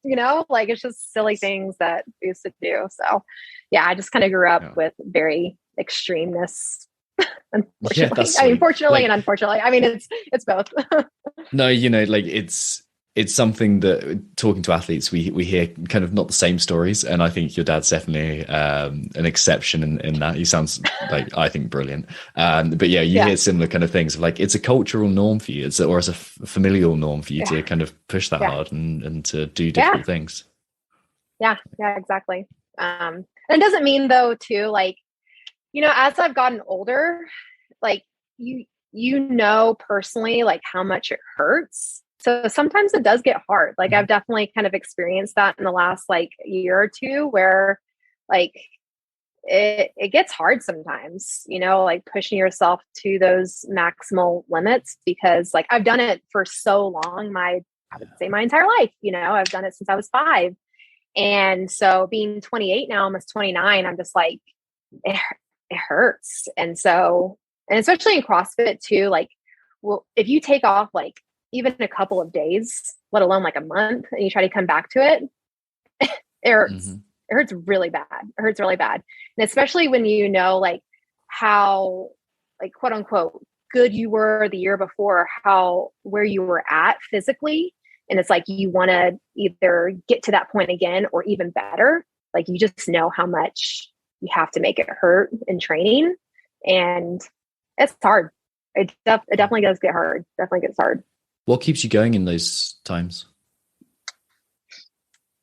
like it's just silly things that we used to do. So yeah, I just kind of grew up with very extremeness. Unfortunately, fortunately and unfortunately. I mean, it's both. No, like it's something that talking to athletes, we hear kind of not the same stories, and I think your dad's definitely an exception in that. He sounds like, I think, brilliant. But yeah, you hear similar kind of things of like it's a cultural norm for you, or as a familial norm for you to kind of push that hard and to do different things. Yeah, exactly. And it doesn't mean though, too, like, as I've gotten older, like you personally, like how much it hurts. So sometimes it does get hard. Like I've definitely kind of experienced that in the last like year or two where like it gets hard sometimes, like pushing yourself to those maximal limits, because like I've done it for so long, I would say my entire life, I've done it since I was 5. And so being 28 now, almost 29, I'm just like, it hurts. And so, and especially in CrossFit too, like, well, if you take off like even a couple of days, let alone like a month, and you try to come back to it, it hurts. It hurts really bad. It hurts really bad. And especially when like how like quote unquote good you were the year before, where you were at physically. And it's like, you want to either get to that point again or even better. Like you just know how much you have to make it hurt in training, and it's hard. It definitely does get hard. Definitely gets hard. What keeps you going in those times?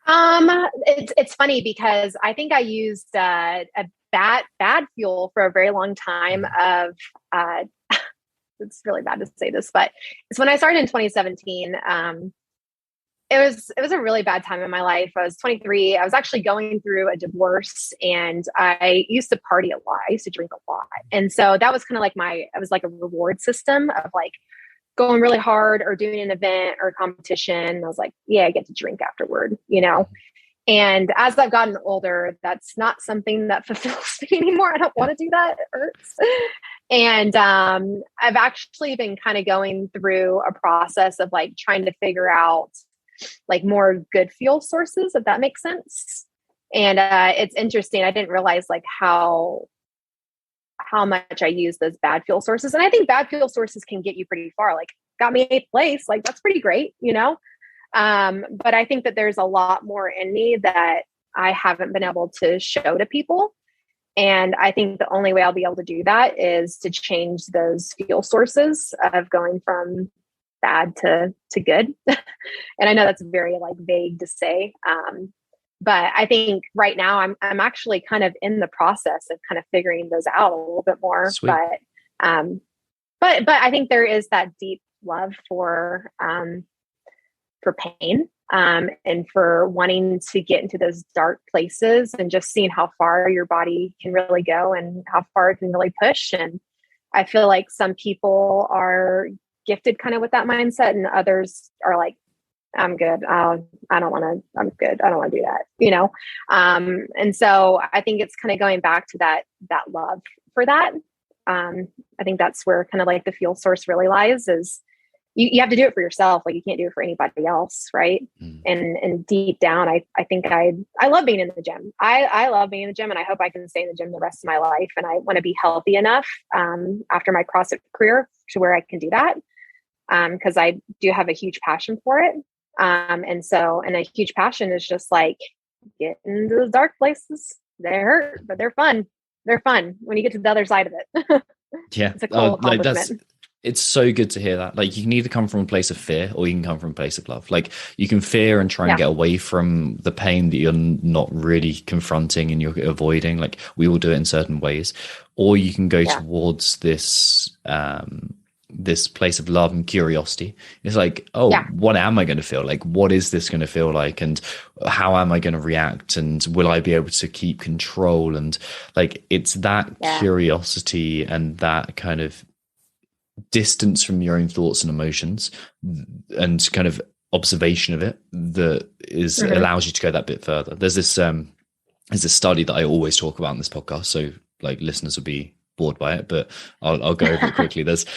It's funny because I think I used a bad fuel for a very long time of, it's really bad to say this, but it's when I started in 2017. It was a really bad time in my life. I was 23. I was actually going through a divorce, and I used to party a lot. I used to drink a lot. And so that was kind of like it was like a reward system of like going really hard or doing an event or a competition. I was like, yeah, I get to drink afterward, And as I've gotten older, that's not something that fulfills me anymore. I don't want to do that. It hurts. And I've actually been kind of going through a process of like trying to figure out like more good fuel sources, if that makes sense. And it's interesting. I didn't realize like how much I use those bad fuel sources. And I think bad fuel sources can get you pretty far. Like got me 8th place. Like that's pretty great, you know? But I think that there's a lot more in me that I haven't been able to show to people. And I think the only way I'll be able to do that is to change those fuel sources of going from bad to good. And I know that's very like vague to say. But I think right now I'm actually kind of in the process of kind of figuring those out a little bit more. Sweet. But I think there is that deep love for pain, and for wanting to get into those dark places and just seeing how far your body can really go and how far it can really push. And I feel like some people are gifted kind of with that mindset, and others are like, I'm good. I'm good. I don't want to do that, you know? And so I think it's kind of going back to that love for that. I think that's where kind of like the fuel source really lies, is you have to do it for yourself. Like you can't do it for anybody else. Right. And deep down, I think I love being in the gym. I love being in the gym, and I hope I can stay in the gym the rest of my life. And I want to be healthy enough, after my CrossFit career to where I can do that. Cause I do have a huge passion for it. And a huge passion is just like getting into those dark places. They hurt, but they're fun. They're fun when you get to the other side of it. Yeah. It's a cool accomplishment. It's so good to hear that. Like you can either come from a place of fear or you can come from a place of love. Like you can fear and try and get away from the pain that you're not really confronting and you're avoiding. Like we all do it in certain ways, or you can go towards this, this place of love and curiosity. It's like, what am I going to feel like? What is this going to feel like? And how am I going to react? And will I be able to keep control? And like, it's that curiosity and that kind of distance from your own thoughts and emotions and kind of observation of it that is allows you to go that bit further. There's this study that I always talk about in this podcast, so like listeners will be bored by it, but I'll go over it quickly. There's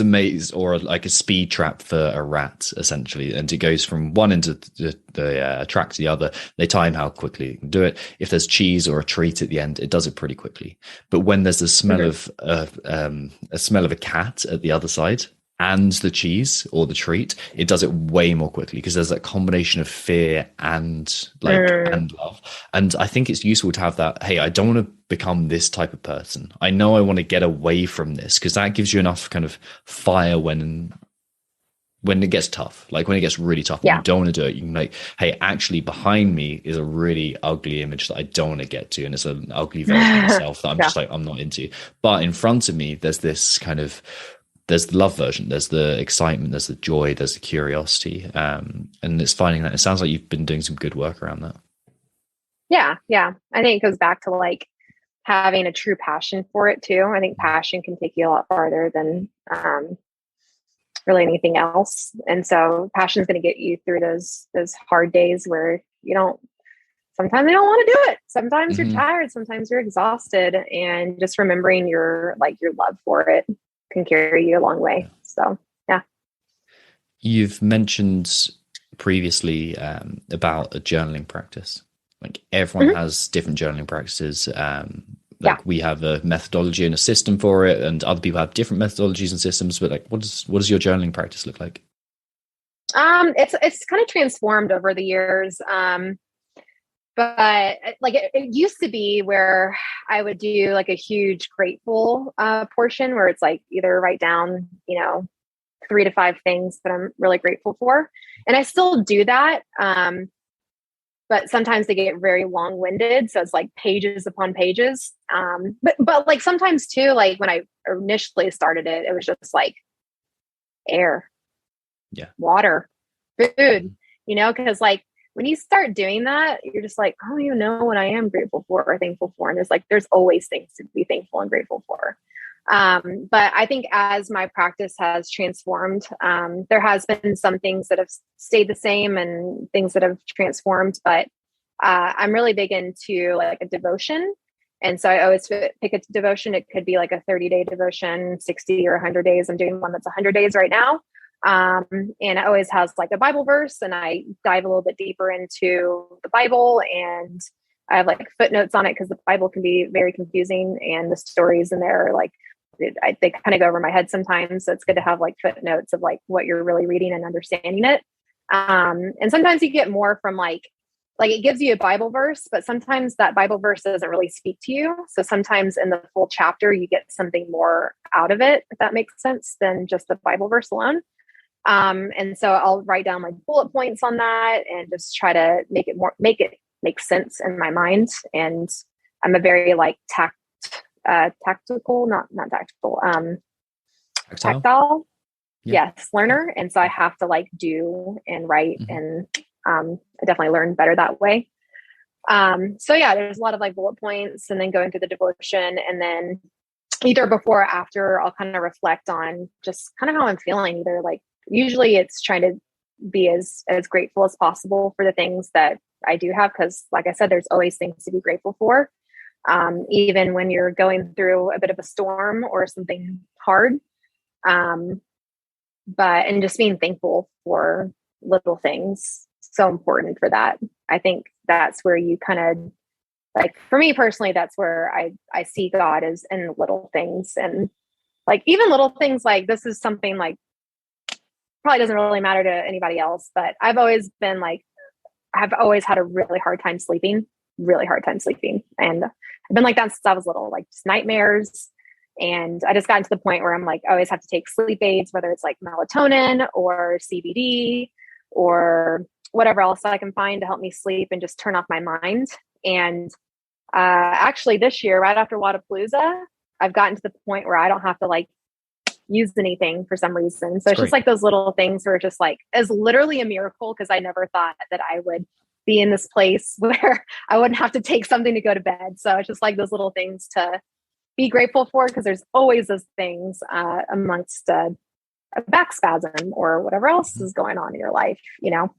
a maze or like a speed trap for a rat, essentially, and it goes from one end of the track to the other. They time how quickly you can do it. If there's cheese or a treat at the end, it does it pretty quickly. But when there's a smell of a cat at the other side and the cheese or the treat, it does it way more quickly because there's that combination of fear and and love. And I think it's useful to have that. Hey, I don't want to become this type of person. I know I want to get away from this, because that gives you enough kind of fire when it gets tough, like when it gets really tough and you don't want to do it. You can like, hey, actually behind me is a really ugly image that I don't want to get to, and it's an ugly version of myself that I'm just like, I'm not into. But in front of me, there's this kind of, there's the love version, there's the excitement, there's the joy, there's the curiosity, and it's finding that. It sounds like you've been doing some good work around that. Yeah. I think it goes back to like having a true passion for it too. I think passion can take you a lot farther than really anything else. And so passion is going to get you through those hard days where sometimes you don't want to do it. Sometimes you're tired, sometimes you're exhausted, and just remembering your love for it can carry you a long way. So, yeah. You've mentioned previously about a journaling practice. Like everyone has different journaling practices. We have a methodology and a system for it, and other people have different methodologies and systems. But like, what does your journaling practice look like? It's kind of transformed over the years. But like it used to be where I would do like a huge grateful portion where it's like either write down, 3 to 5 things that I'm really grateful for. And I still do that. But sometimes they get very long-winded. So it's like pages upon pages. But like sometimes too, like when I initially started it, it was just like air, water, food, because like when you start doing that, you're just like, oh, you know what I am grateful for or thankful for. And there's always things to be thankful and grateful for. But I think as my practice has transformed, there has been some things that have stayed the same and things that have transformed, but I'm really big into like a devotion. And so I always pick a devotion. It could be like a 30-day devotion, 60 or 100 days. I'm doing one that's 100 days right now. And it always has like a Bible verse, and I dive a little bit deeper into the Bible, and I have like footnotes on it because the Bible can be very confusing, and the stories in there are like, they kind of go over my head sometimes. So it's good to have like footnotes of like what you're really reading and understanding it. And sometimes you get more from like it gives you a Bible verse, but sometimes that Bible verse doesn't really speak to you. So sometimes in the full chapter, you get something more out of it, if that makes sense, than just the Bible verse alone. And so I'll write down like bullet points on that and just try to make it make sense in my mind. And I'm a very like tactile, yes, learner. And so I have to like do and write, and I definitely learn better that way. So yeah, there's a lot of like bullet points, and then going through the devotion, and then either before or after, I'll kind of reflect on just kind of how I'm feeling. Either like, usually it's trying to be as grateful as possible for the things that I do have. Cause like I said, there's always things to be grateful for. Even when you're going through a bit of a storm or something hard. And just being thankful for little things. So important for that. I think that's where you kind of like, for me personally, that's where I see God is in little things. And like, even little things like this is something like probably doesn't really matter to anybody else, but I've always been like, I've always had a really hard time sleeping. And I've been like that since I was little, like just nightmares. And I just gotten to the point where I'm like, I always have to take sleep aids, whether it's like melatonin or CBD or whatever else I can find to help me sleep and just turn off my mind. And actually this year, right after Wadapalooza, I've gotten to the point where I don't have to like use anything for some reason. So it's just like those little things were just like, is literally a miracle, because I never thought that I would be in this place where I wouldn't have to take something to go to bed. So it's just like those little things to be grateful for, because there's always those things amongst a back spasm or whatever else is going on in your life, you know?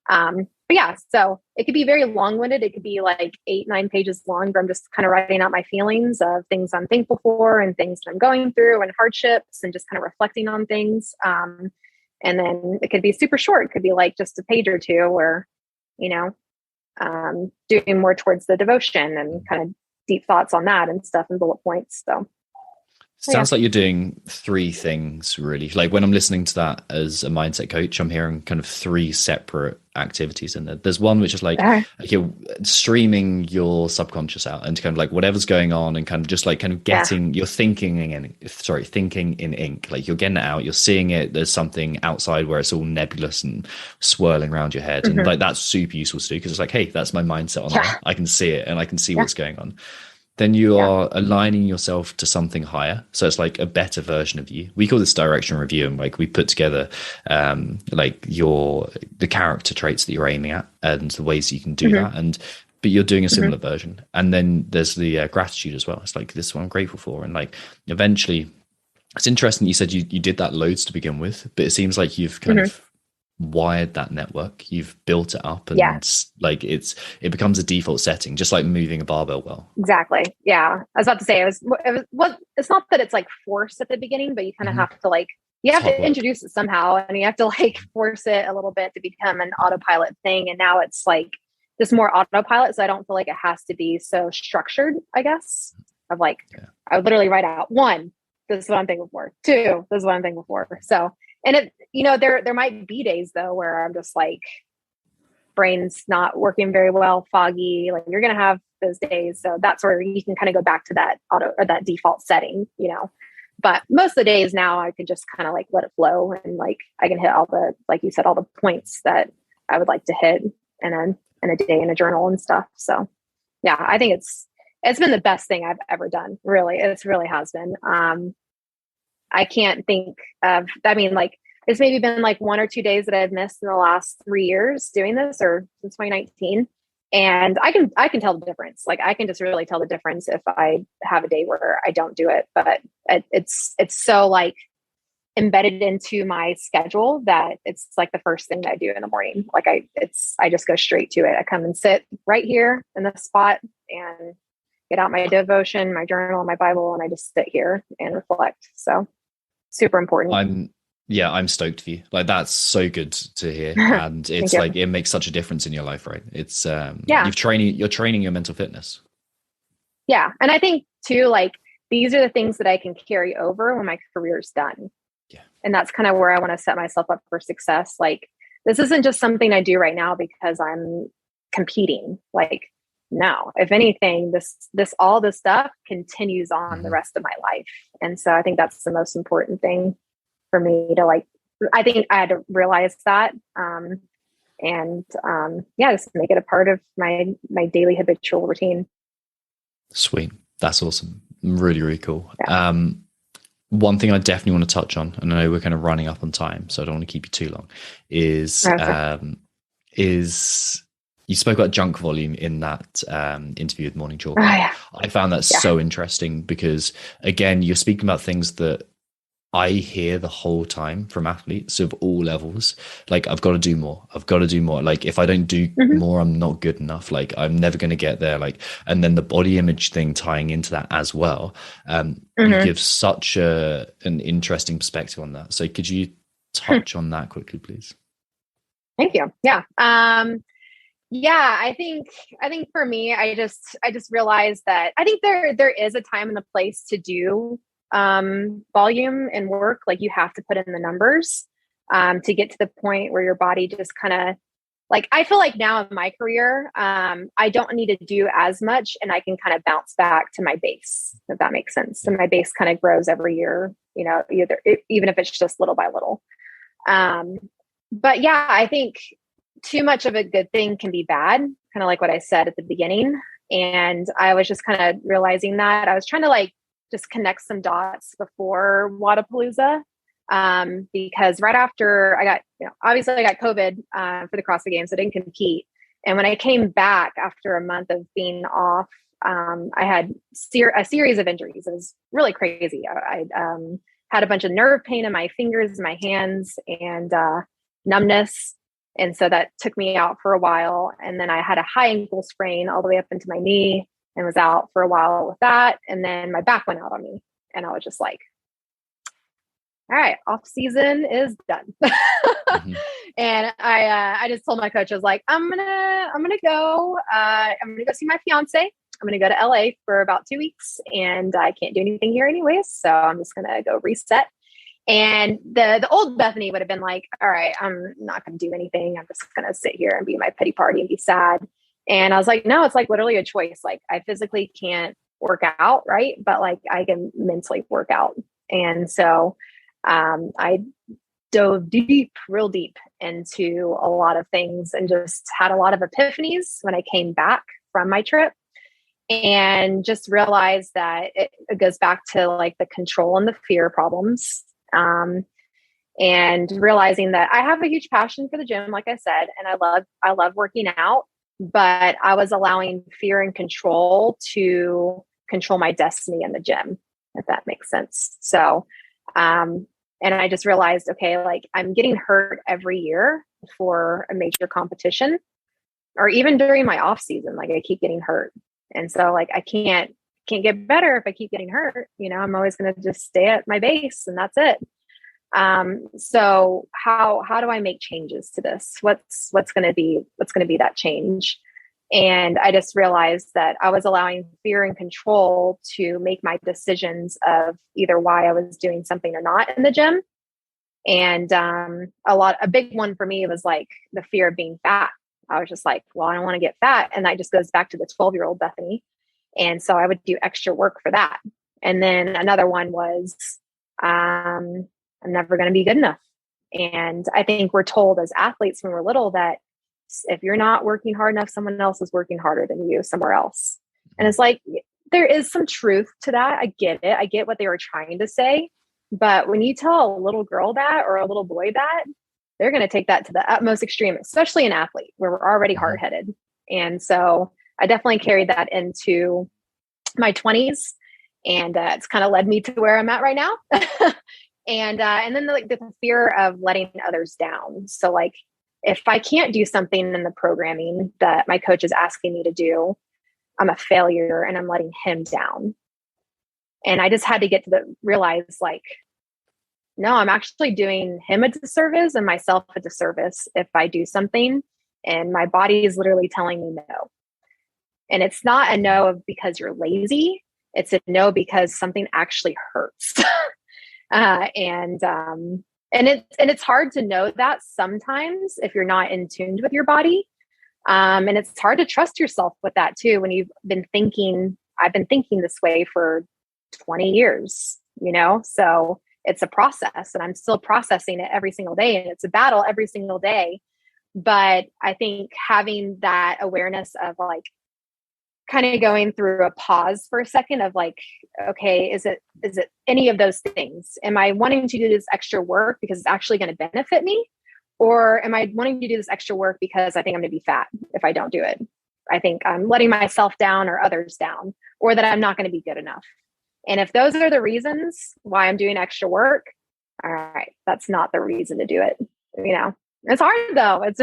But yeah, so it could be very long-winded. It could be like 8-9 pages long, where I'm just kind of writing out my feelings of things I'm thankful for and things that I'm going through and hardships, and just kind of reflecting on things. And then it could be super short. It could be like just a page or two where, you know, doing more towards the devotion and kind of deep thoughts on that and stuff and bullet points. So sounds like you're doing 3 things really. Like when I'm listening to that as a mindset coach, I'm hearing kind of 3 separate activities in there. There's one which is like you're streaming your subconscious out and kind of like whatever's going on, and kind of just like kind of getting your thinking in ink. Like you're getting it out, you're seeing it. There's something outside where it's all nebulous and swirling around your head, and like that's super useful to do, because it's like, hey, that's my mindset on that. I can see it and I can see what's going on. Then you are aligning yourself to something higher. So it's like a better version of you. We call this direction review, and like we put together like the character traits that you're aiming at and the ways you can do that. But you're doing a similar version. And then there's the gratitude as well. It's like, this is what I'm grateful for. And like eventually, it's interesting you said you did that loads to begin with, but it seems like you've kind of wired that network, you've built it up, and like it becomes a default setting, just like moving a barbell well. Exactly. Yeah. I was about to say, it's not that it's like forced at the beginning, but you kind of have to like, you have to introduce it somehow, and you have to like force it a little bit to become an autopilot thing. And now it's like just more autopilot. So I don't feel like it has to be so structured, I guess, of like, I would literally write out 1, this is what I'm thankful for. 2, this is what I'm thankful for. So, and it, you know, there might be days though, where I'm just like, brain's not working very well, foggy, like you're going to have those days. So that's where you can kind of go back to that auto or that default setting, you know, but most of the days now I can just kind of like let it flow, and like, I can hit all the, like you said, all the points that I would like to hit in a day in a journal and stuff. So yeah, I think it's been the best thing I've ever done. Really. It really has been. I can't think of, I mean, like it's maybe been like 1 or 2 days that I've missed in the last 3 years doing this, or since 2019. And I can tell the difference. Like I can just really tell the difference if I have a day where I don't do it, but it's so like embedded into my schedule that it's like the first thing that I do in the morning. Like I just go straight to it. I come and sit right here in the spot, and get out my devotion, my journal, my Bible, and I just sit here and reflect. So super important. I'm stoked for you. Like, that's so good to hear. And it's like, it makes such a difference in your life, right? It's, you're training your mental fitness. Yeah. And I think too, like, these are the things that I can carry over when my career's done. Yeah. And that's kind of where I want to set myself up for success. Like, this isn't just something I do right now because I'm competing. Like, no, if anything, all this stuff continues on the rest of my life. And so I think that's the most important thing for me to, like, I think I had to realize that. Just make it a part of my daily habitual routine. Sweet. That's awesome. Really, really cool. Yeah. One thing I definitely want to touch on, and I know we're kind of running up on time, so I don't want to keep you too long, is you spoke about junk volume in that interview with Morning Chalk. Oh, yeah. I found that so interesting because, again, you're speaking about things that I hear the whole time from athletes of all levels. Like, I've got to do more. Like, if I don't do more, I'm not good enough. Like, I'm never going to get there. Like, and then the body image thing tying into that as well. You give such an interesting perspective on that. So could you touch on that quickly, please? Thank you. Yeah. I think for me, I just realized that I think there is a time and a place to do volume and work. Like, you have to put in the numbers to get to the point where your body just kind of, like, I feel like now in my career, I don't need to do as much and I can kind of bounce back to my base, if that makes sense. And my base kind of grows every year, even if it's just little by little. But yeah, I think too much of a good thing can be bad, kind of like what I said at the beginning. And I was just kind of realizing that I was trying to, like, just connect some dots before Wadapalooza. Because right after I got, obviously I got COVID for the CrossFit Games, so I didn't compete. And when I came back after a month of being off, I had a series of injuries. It was really crazy. I had a bunch of nerve pain in my fingers, my hands, and numbness. And so that took me out for a while. And then I had a high ankle sprain all the way up into my knee and was out for a while with that. And then my back went out on me. And I was just like, all right, off season is done. And I just told my coach, I was like, I'm gonna go see my fiance. I'm gonna go to LA for about 2 weeks, and I can't do anything here anyways. So I'm just gonna go reset. And the old Bethany would have been like, all right, I'm not going to do anything. I'm just going to sit here and be my pity party and be sad. And I was like, no, it's like literally a choice. Like, I physically can't work out, right? But like, I can mentally work out. And so I dove real deep into a lot of things and just had a lot of epiphanies when I came back from my trip, and just realized that it goes back to like the control and the fear problems. And realizing that I have a huge passion for the gym, like I said, and I love working out, but I was allowing fear and control to control my destiny in the gym, if that makes sense. So, and I just realized, okay, like, I'm getting hurt every year for a major competition, or even during my off season, like, I keep getting hurt. And so, like, I can't get better if I keep getting hurt. I'm always going to just stay at my base, and that's it. So how do I make changes to this? What's going to be that change? And I just realized that I was allowing fear and control to make my decisions of either why I was doing something or not in the gym. And a big one for me was like the fear of being fat. I was just like, well, I don't want to get fat. And that just goes back to the 12-year-old Bethany. And so I would do extra work for that. And then another one was, I'm never going to be good enough. And I think we're told as athletes when we're little that if you're not working hard enough, someone else is working harder than you somewhere else. And it's like, there is some truth to that. I get it. I get what they were trying to say. But when you tell a little girl that, or a little boy that, they're going to take that to the utmost extreme, especially an athlete where we're already hard-headed. And so I definitely carried that into my 20s, and it's kind of led me to where I'm at right now. And then the fear of letting others down. So like, if I can't do something in the programming that my coach is asking me to do, I'm a failure and I'm letting him down. And I just had to get to realize like, no, I'm actually doing him a disservice and myself a disservice if I do something and my body is literally telling me no. And it's not a no because you're lazy. It's a no because something actually hurts. And it's hard to know that sometimes if you're not in tune with your body. And it's hard to trust yourself with that too, when I've been thinking this way for 20 years, so it's a process and I'm still processing it every single day and it's a battle every single day. But I think having that awareness of like kind of going through a pause for a second of like, okay, is it any of those things? Am I wanting to do this extra work because it's actually going to benefit me? Or am I wanting to do this extra work because I think I'm going to be fat if I don't do it? I think I'm letting myself down or others down, or that I'm not going to be good enough. And if those are the reasons why I'm doing extra work, all right, that's not the reason to do it. It's hard though. It's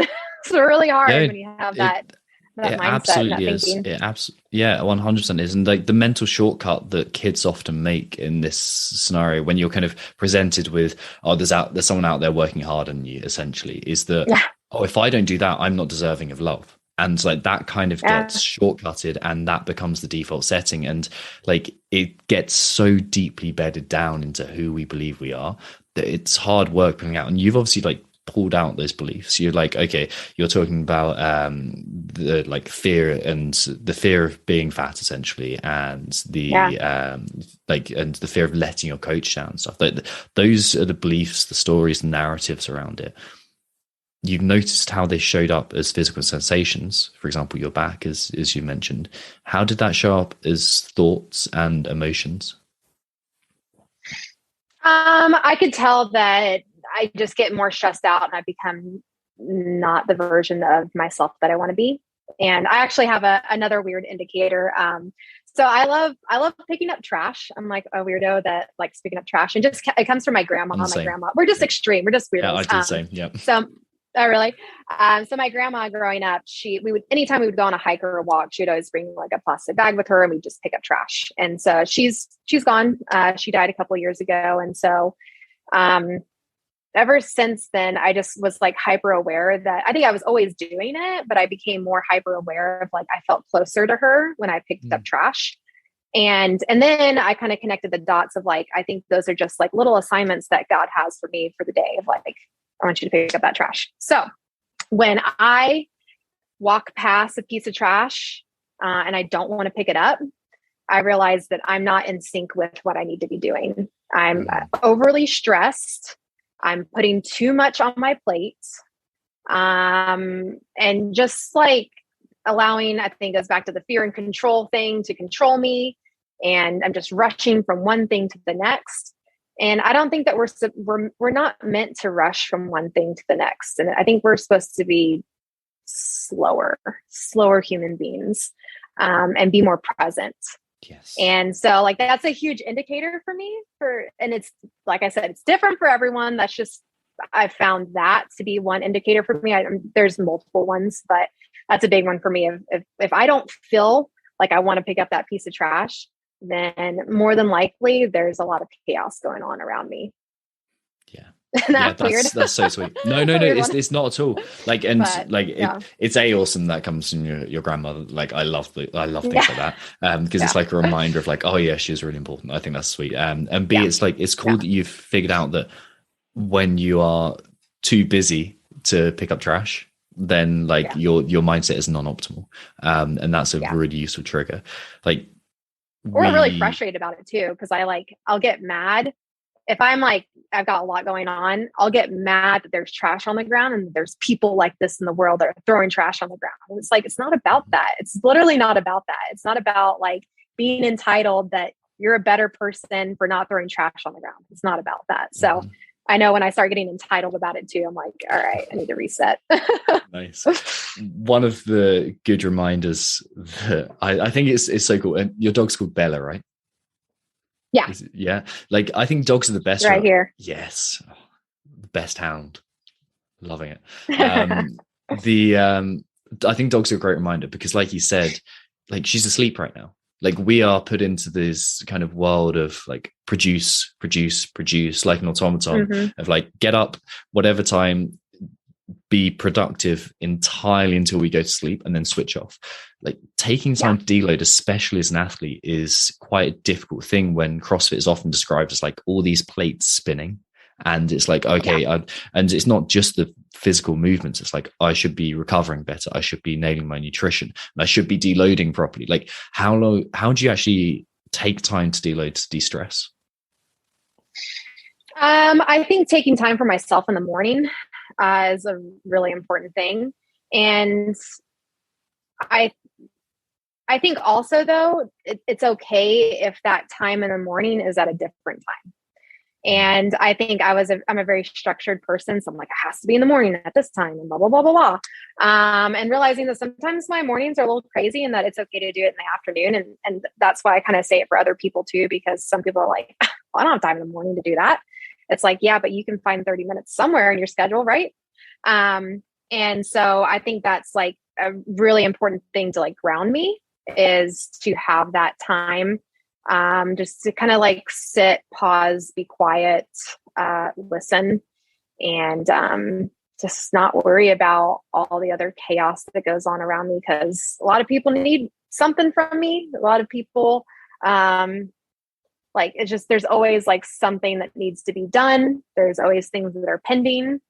really hard when you have that mindset. Absolutely that is. thinking. It 100% is. And like the mental shortcut that kids often make in this scenario, when you're kind of presented with, oh, there's someone out there working hard on you, essentially, is that, oh, if I don't do that, I'm not deserving of love. And like that kind of gets shortcutted and that becomes the default setting. And like it gets so deeply bedded down into who we believe we are that it's hard work pulling out. And you've obviously like pulled out those beliefs. You're like, okay, you're talking about the like fear and the fear of being fat essentially, and the and the fear of letting your coach down and stuff. Like those are the beliefs, the stories, the narratives around it. You've noticed how they showed up as physical sensations, for example, your back, as you mentioned. How did that show up as thoughts and emotions? I could tell that I just get more stressed out and I become not the version of myself that I want to be. And I actually have another weird indicator. So I love picking up trash. I'm like a weirdo that likes picking up trash, and just it comes from my grandma. My grandma, we're just extreme. We're just weirdos. Yeah, I do the same. Yeah. So. Oh, really? So my grandma growing up, anytime we would go on a hike or a walk, she would always bring like a plastic bag with her and we'd just pick up trash. And so she's gone. She died a couple of years ago. And so, ever since then, I just was like hyper aware that I think I was always doing it, but I became more hyper aware of like, I felt closer to her when I picked up trash. And then I kind of connected the dots of like, I think those are just like little assignments that God has for me for the day of like, I want you to pick up that trash. So when I walk past a piece of trash and I don't want to pick it up, I realize that I'm not in sync with what I need to be doing. I'm overly stressed. I'm putting too much on my plate. And just like allowing, I think goes back to the fear and control thing to control me. And I'm just rushing from one thing to the next. And I don't think that we're not meant to rush from one thing to the next. And I think we're supposed to be slower human beings, and be more present. Yes. And so like, that's a huge indicator for me and it's, like I said, it's different for everyone. That's just, I've found that to be one indicator for me. There's multiple ones, but that's a big one for me. If I don't feel like I want to pick up that piece of trash, then more than likely there's a lot of chaos going on around me. Yeah. That's weird. That's so sweet. No, it's not at all. Like, and but, like, it's awesome that comes from your grandmother. Like, I love things like that. Because it's like a reminder of like, oh yeah, she was really important. I think that's sweet. And B, it's like, it's cool that you've figured out that when you are too busy to pick up trash, then like your mindset is non-optimal. And that's a really useful trigger. Like, or really frustrated about it too, because I'll get mad if I'm like, I've got a lot going on. I'll get mad that there's trash on the ground and there's people like this in the world that are throwing trash on the ground. And it's like, it's not about that. It's literally not about that. It's not about like being entitled that you're a better person for not throwing trash on the ground. It's not about that. So I know when I start getting entitled about it too, I'm like, all right, I need to reset. Nice. One of the good reminders that I think it's so cool. And your dog's called Bella, right? Yeah. Yeah. Like, I think dogs are the best. Right here. Yes. Oh, the best hound. Loving it. I think dogs are a great reminder because like you said, like she's asleep right now. Like we are put into this kind of world of like produce, like an automaton of like get up, whatever time, be productive entirely until we go to sleep and then switch off. Like taking time to deload, especially as an athlete, is quite a difficult thing when CrossFit is often described as like all these plates spinning. And it's like, okay, and it's not just the physical movements. It's like, I should be recovering better. I should be nailing my nutrition. And I should be deloading properly. Like how do you actually take time to deload, to de-stress? I think taking time for myself in the morning is a really important thing. And I think also though, it's okay if that time in the morning is at a different time. And I think I'm a very structured person. So I'm like, it has to be in the morning at this time and blah, blah, blah, blah, blah. And realizing that sometimes my mornings are a little crazy and that it's okay to do it in the afternoon. And that's why I kind of say it for other people too, because some people are like, well, I don't have time in the morning to do that. It's like, yeah, but you can find 30 minutes somewhere in your schedule, right? And so I think that's like a really important thing to like ground me, is to have that time. Just to kind of like sit, pause, be quiet, listen, and just not worry about all the other chaos that goes on around me. Because a lot of people need something from me. A lot of people, like it's just, there's always like something that needs to be done. There's always things that are pending.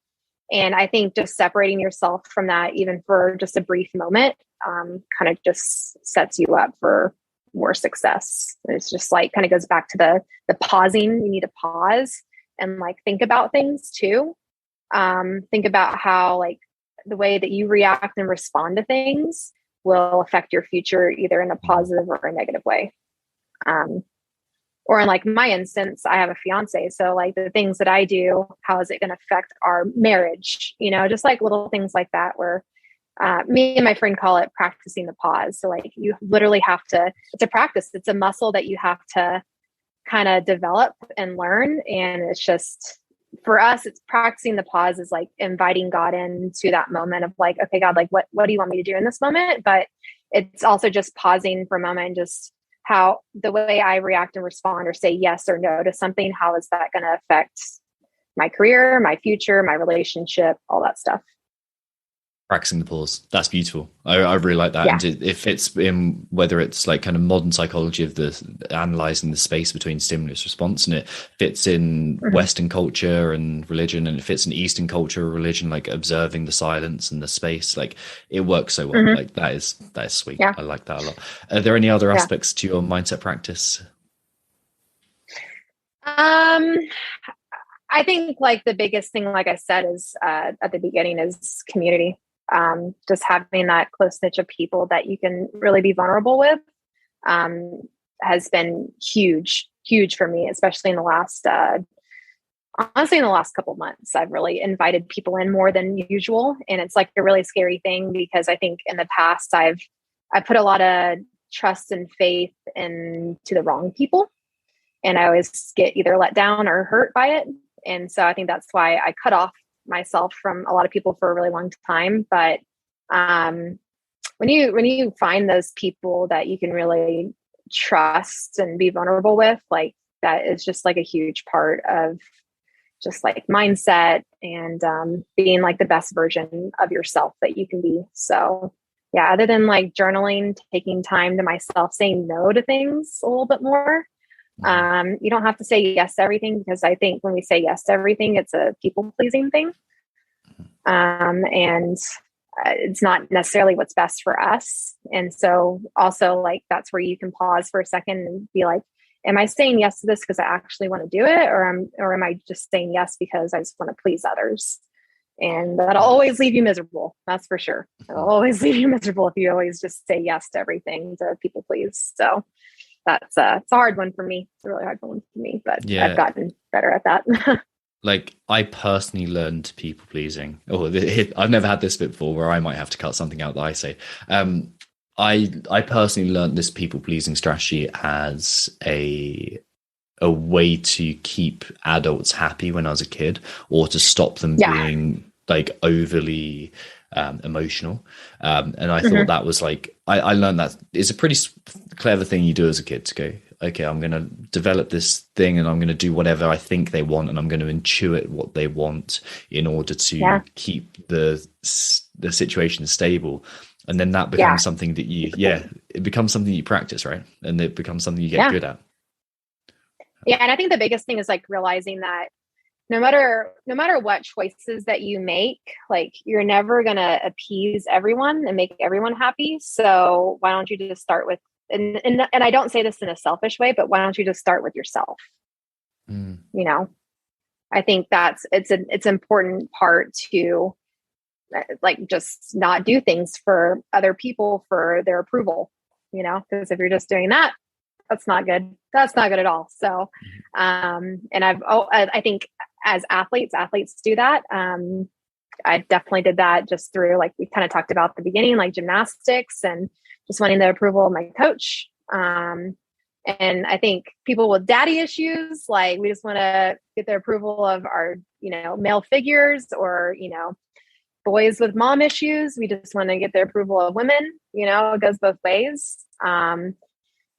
And I think just separating yourself from that, even for just a brief moment, kind of just sets you up for more success. It's just like kind of goes back to the pausing. You need to pause and like think about things too. Think about how like the way that you react and respond to things will affect your future, either in a positive or a negative way. Or in like my instance, I have a fiance. So like the things that I do, how is it going to affect our marriage? You know, just like little things like that, where me and my friend call it practicing the pause. So like you literally have to, it's a practice. It's a muscle that you have to kind of develop and learn. And it's just, for us, it's practicing the pause is like inviting God into that moment of like, okay, God, like what do you want me to do in this moment? But it's also just pausing for a moment, just how the way I react and respond or say yes or no to something, how is that going to affect my career, my future, my relationship, all that stuff. Practicing the pause. That's beautiful. I really like that. Yeah. And it fits in, whether it's like kind of modern psychology of the analyzing the space between stimulus response, and it fits in Western culture and religion, and it fits in Eastern culture or religion, like observing the silence and the space. Like it works so well. Like that is sweet. Yeah. I like that a lot. Are there any other aspects to your mindset practice? I think like the biggest thing, like I said, is at the beginning is community. Just having that close niche of people that you can really be vulnerable with has been huge for me, especially in the last, honestly, in the last couple of months. I've really invited people in more than usual. And it's like a really scary thing, because I think in the past I put a lot of trust and faith into the wrong people. And I always get either let down or hurt by it. And so I think that's why I cut off myself from a lot of people for a really long time. But when you find those people that you can really trust and be vulnerable with, like that is just like a huge part of just like mindset and being like the best version of yourself that you can be. So yeah, other than like journaling, taking time to myself, saying no to things a little bit more. You don't have to say yes to everything, because I think when we say yes to everything, it's a people pleasing thing. And it's not necessarily what's best for us. And so also like, that's where you can pause for a second and be like, am I saying yes to this because I actually want to do it? Or am I just saying yes because I just want to please others? And that'll always leave you miserable. That's for sure. It'll always leave you miserable if you always just say yes to everything to people please. So it's a hard one for me. It's a really hard one for me, but yeah. I've gotten better at that. Like I personally learned people pleasing. I've never had this bit before where I might have to cut something out that I say. I personally learned this people pleasing strategy as a way to keep adults happy when I was a kid, or to stop them being like overly emotional. And I thought that was like, I learned that it's a pretty clever thing you do as a kid to go, okay, I'm going to develop this thing and I'm going to do whatever I think they want, and I'm going to intuit what they want in order to keep the situation stable. And then that becomes something that it becomes something you practice, right? And it becomes something you get good at. Yeah. And I think the biggest thing is like realizing that no matter what choices that you make, like you're never going to appease everyone and make everyone happy. So why don't you just start with, and I don't say this in a selfish way, but why don't you just start with yourself? You know, I think it's an important part to like just not do things for other people for their approval, you know, because if you're just doing that, that's not good. That's not good at all. So, and I think as athletes do that. I definitely did that just through, like we kind of talked about at the beginning, like gymnastics and just wanting the approval of my coach. And I think people with daddy issues, like we just want to get the approval of our, you know, male figures, or, you know, boys with mom issues. We just want to get the approval of women, you know, it goes both ways.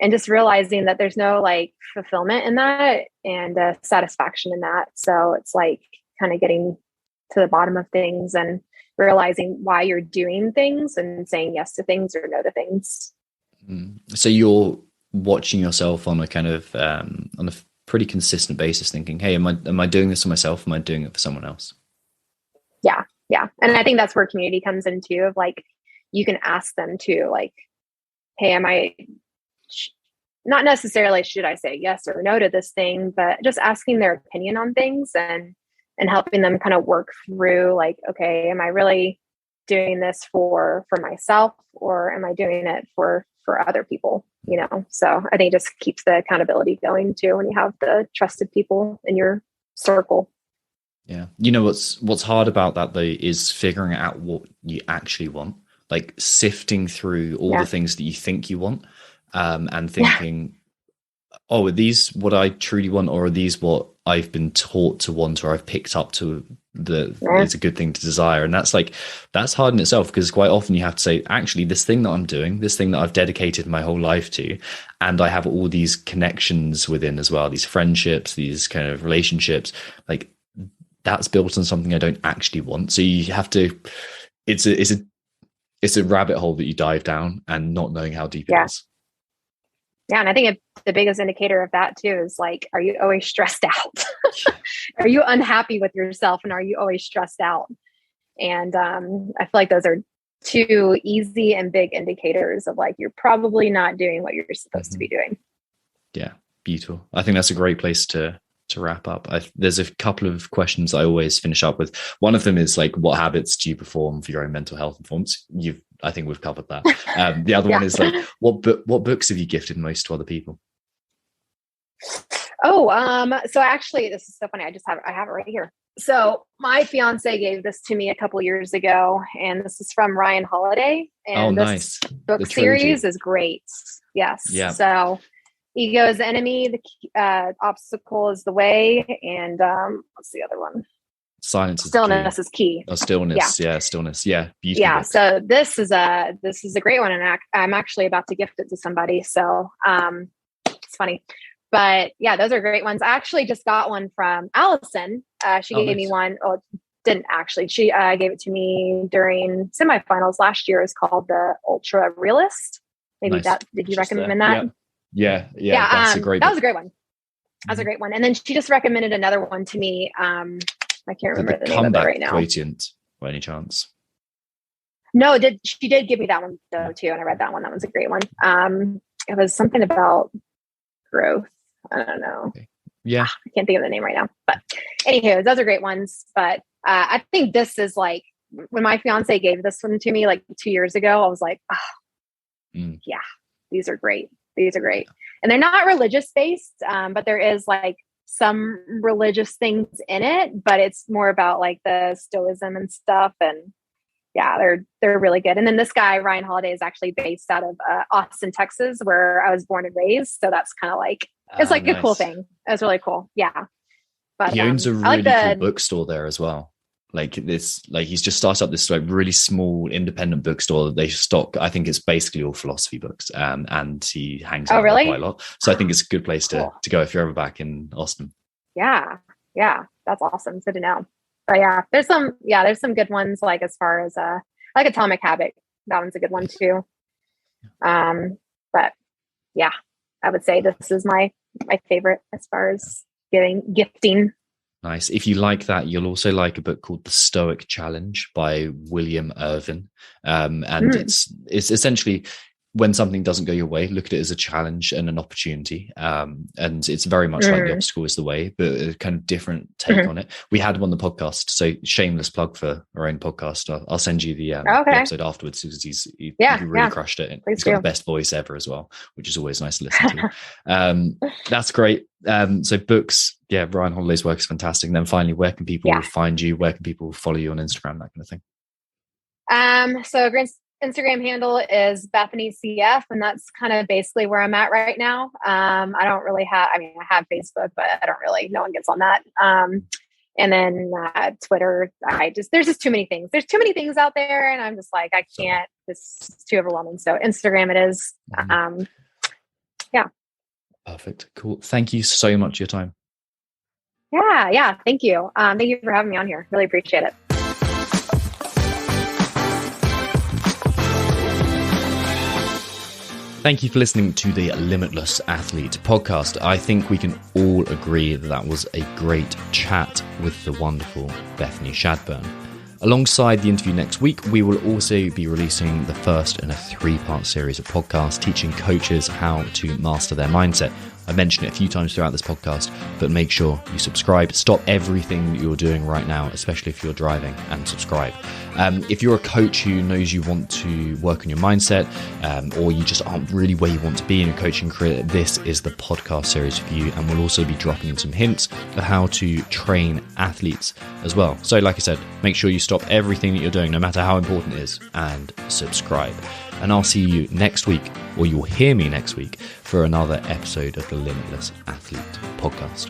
And just realizing that there's no like fulfillment in that and satisfaction in that. So it's like kind of getting to the bottom of things and realizing why you're doing things and saying yes to things or no to things. So you're watching yourself on a kind of on a pretty consistent basis, thinking, hey, am I doing this for myself? Am I doing it for someone else? Yeah. And I think that's where community comes in too, of like, you can ask them to like, hey, am I not necessarily should I say yes or no to this thing, but just asking their opinion on things and helping them kind of work through like, okay, am I really doing this for myself, or am I doing it for other people? You know, so I think it just keeps the accountability going too when you have the trusted people in your circle. Yeah. You know, what's hard about that though is figuring out what you actually want, like sifting through all the things that you think you want. And thinking, oh, are these what I truly want, or are these what I've been taught to want, or I've picked up to it's a good thing to desire? And that's hard in itself, because quite often you have to say, actually, this thing that I'm doing, this thing that I've dedicated my whole life to, and I have all these connections within as well, these friendships, these kind of relationships, like that's built on something I don't actually want. So you have to, it's a rabbit hole that you dive down and not knowing how deep it is. Yeah. And I think the biggest indicator of that too is like, are you always stressed out? Are you unhappy with yourself, and are you always stressed out? And I feel like those are two easy and big indicators of like, you're probably not doing what you're supposed to be doing. Yeah. Beautiful. I think that's a great place to wrap up. There's a couple of questions I always finish up with. One of them is like, what habits do you perform for your own mental health performance? I think we've covered that. The other one is like, what books have you gifted most to other people? So actually, this is so funny. I have it right here. So my fiance gave this to me a couple years ago, and this is from Ryan Holiday. And this book series is great. Yes. Yeah. So ego is the enemy, the obstacle is the way, and what's the other one? Stillness is key. Oh, stillness. Yeah. Stillness. Yeah. Beautiful. Yeah. Books. So this is a great one. And I'm actually about to gift it to somebody. So it's funny, but yeah, those are great ones. I actually just got one from Allison. She gave me one. Oh, didn't actually. She gave it to me during semifinals last year. It's called the Ultra Realist. Maybe did you recommend that? Yeah. That's a great. That was a great one. That was a great one. And then she just recommended another one to me. I can't remember the name of it right now. Quotient, by any chance? No, she did give me that one though too, and I read that one. That was a great one. It was something about growth. I don't know. Okay. Yeah, I can't think of the name right now. But anywho, those are great ones. But I think this is like when my fiance gave this one to me like 2 years ago. I was like, yeah, these are great. These are great, and they're not religious based, but there is like some religious things in it, but it's more about like the stoicism and stuff. And yeah, they're really good. And then this guy, Ryan Holiday, is actually based out of Austin, Texas, where I was born and raised. So that's kind of like, it's like a cool thing. It's really cool. Yeah. But he owns a really cool bookstore there as well. Like this, like he's just started up this like really small independent bookstore that they stock. I think it's basically all philosophy books, and he hangs out there quite a lot. So I think it's a good place to go if you're ever back in Austin. Yeah, that's awesome. Good to know. But yeah, there's some good ones, like as far as like Atomic Habit. That one's a good one too. But yeah, I would say this is my favorite as far as gifting. Nice. If you like that, you'll also like a book called The Stoic Challenge by William Irvin. And it's essentially, when something doesn't go your way, look at it as a challenge and an opportunity. And it's very much like the obstacle is the way, but a kind of different take on it. We had him on the podcast, so shameless plug for our own podcast. I'll send you the episode afterwards, because he really crushed it. He's got the best voice ever as well, which is always nice to listen to. That's great. So books, Ryan Holiday's work is fantastic. And then finally, where can people find you? Where can people follow you on Instagram, that kind of thing? So Instagram handle is Bethany CF, and that's kind of basically where I'm at right now. I don't really have, I have Facebook, but I don't really, no one gets on that. And then Twitter, there's just too many things. There's too many things out there, and I'm just like, I can't, it's too overwhelming. So Instagram it is. Perfect. Cool. Thank you so much for your time. Yeah. Thank you. Thank you for having me on here. Really appreciate it. Thank you for listening to the Limitless Athlete podcast. I think we can all agree that was a great chat with the wonderful Bethany Shadburne. Alongside the interview next week, we will also be releasing the first in a 3-part series of podcasts teaching coaches how to master their mindset. I mentioned it a few times throughout this podcast, but make sure you subscribe. Stop everything that you're doing right now, especially if you're driving, and subscribe. If you're a coach who knows you want to work on your mindset, or you just aren't really where you want to be in your coaching career, this is the podcast series for you. And we'll also be dropping in some hints of how to train athletes as well. So like I said, make sure you stop everything that you're doing, no matter how important it is, and subscribe. And I'll see you next week, or you'll hear me next week, for another episode of the Limitless Athlete podcast.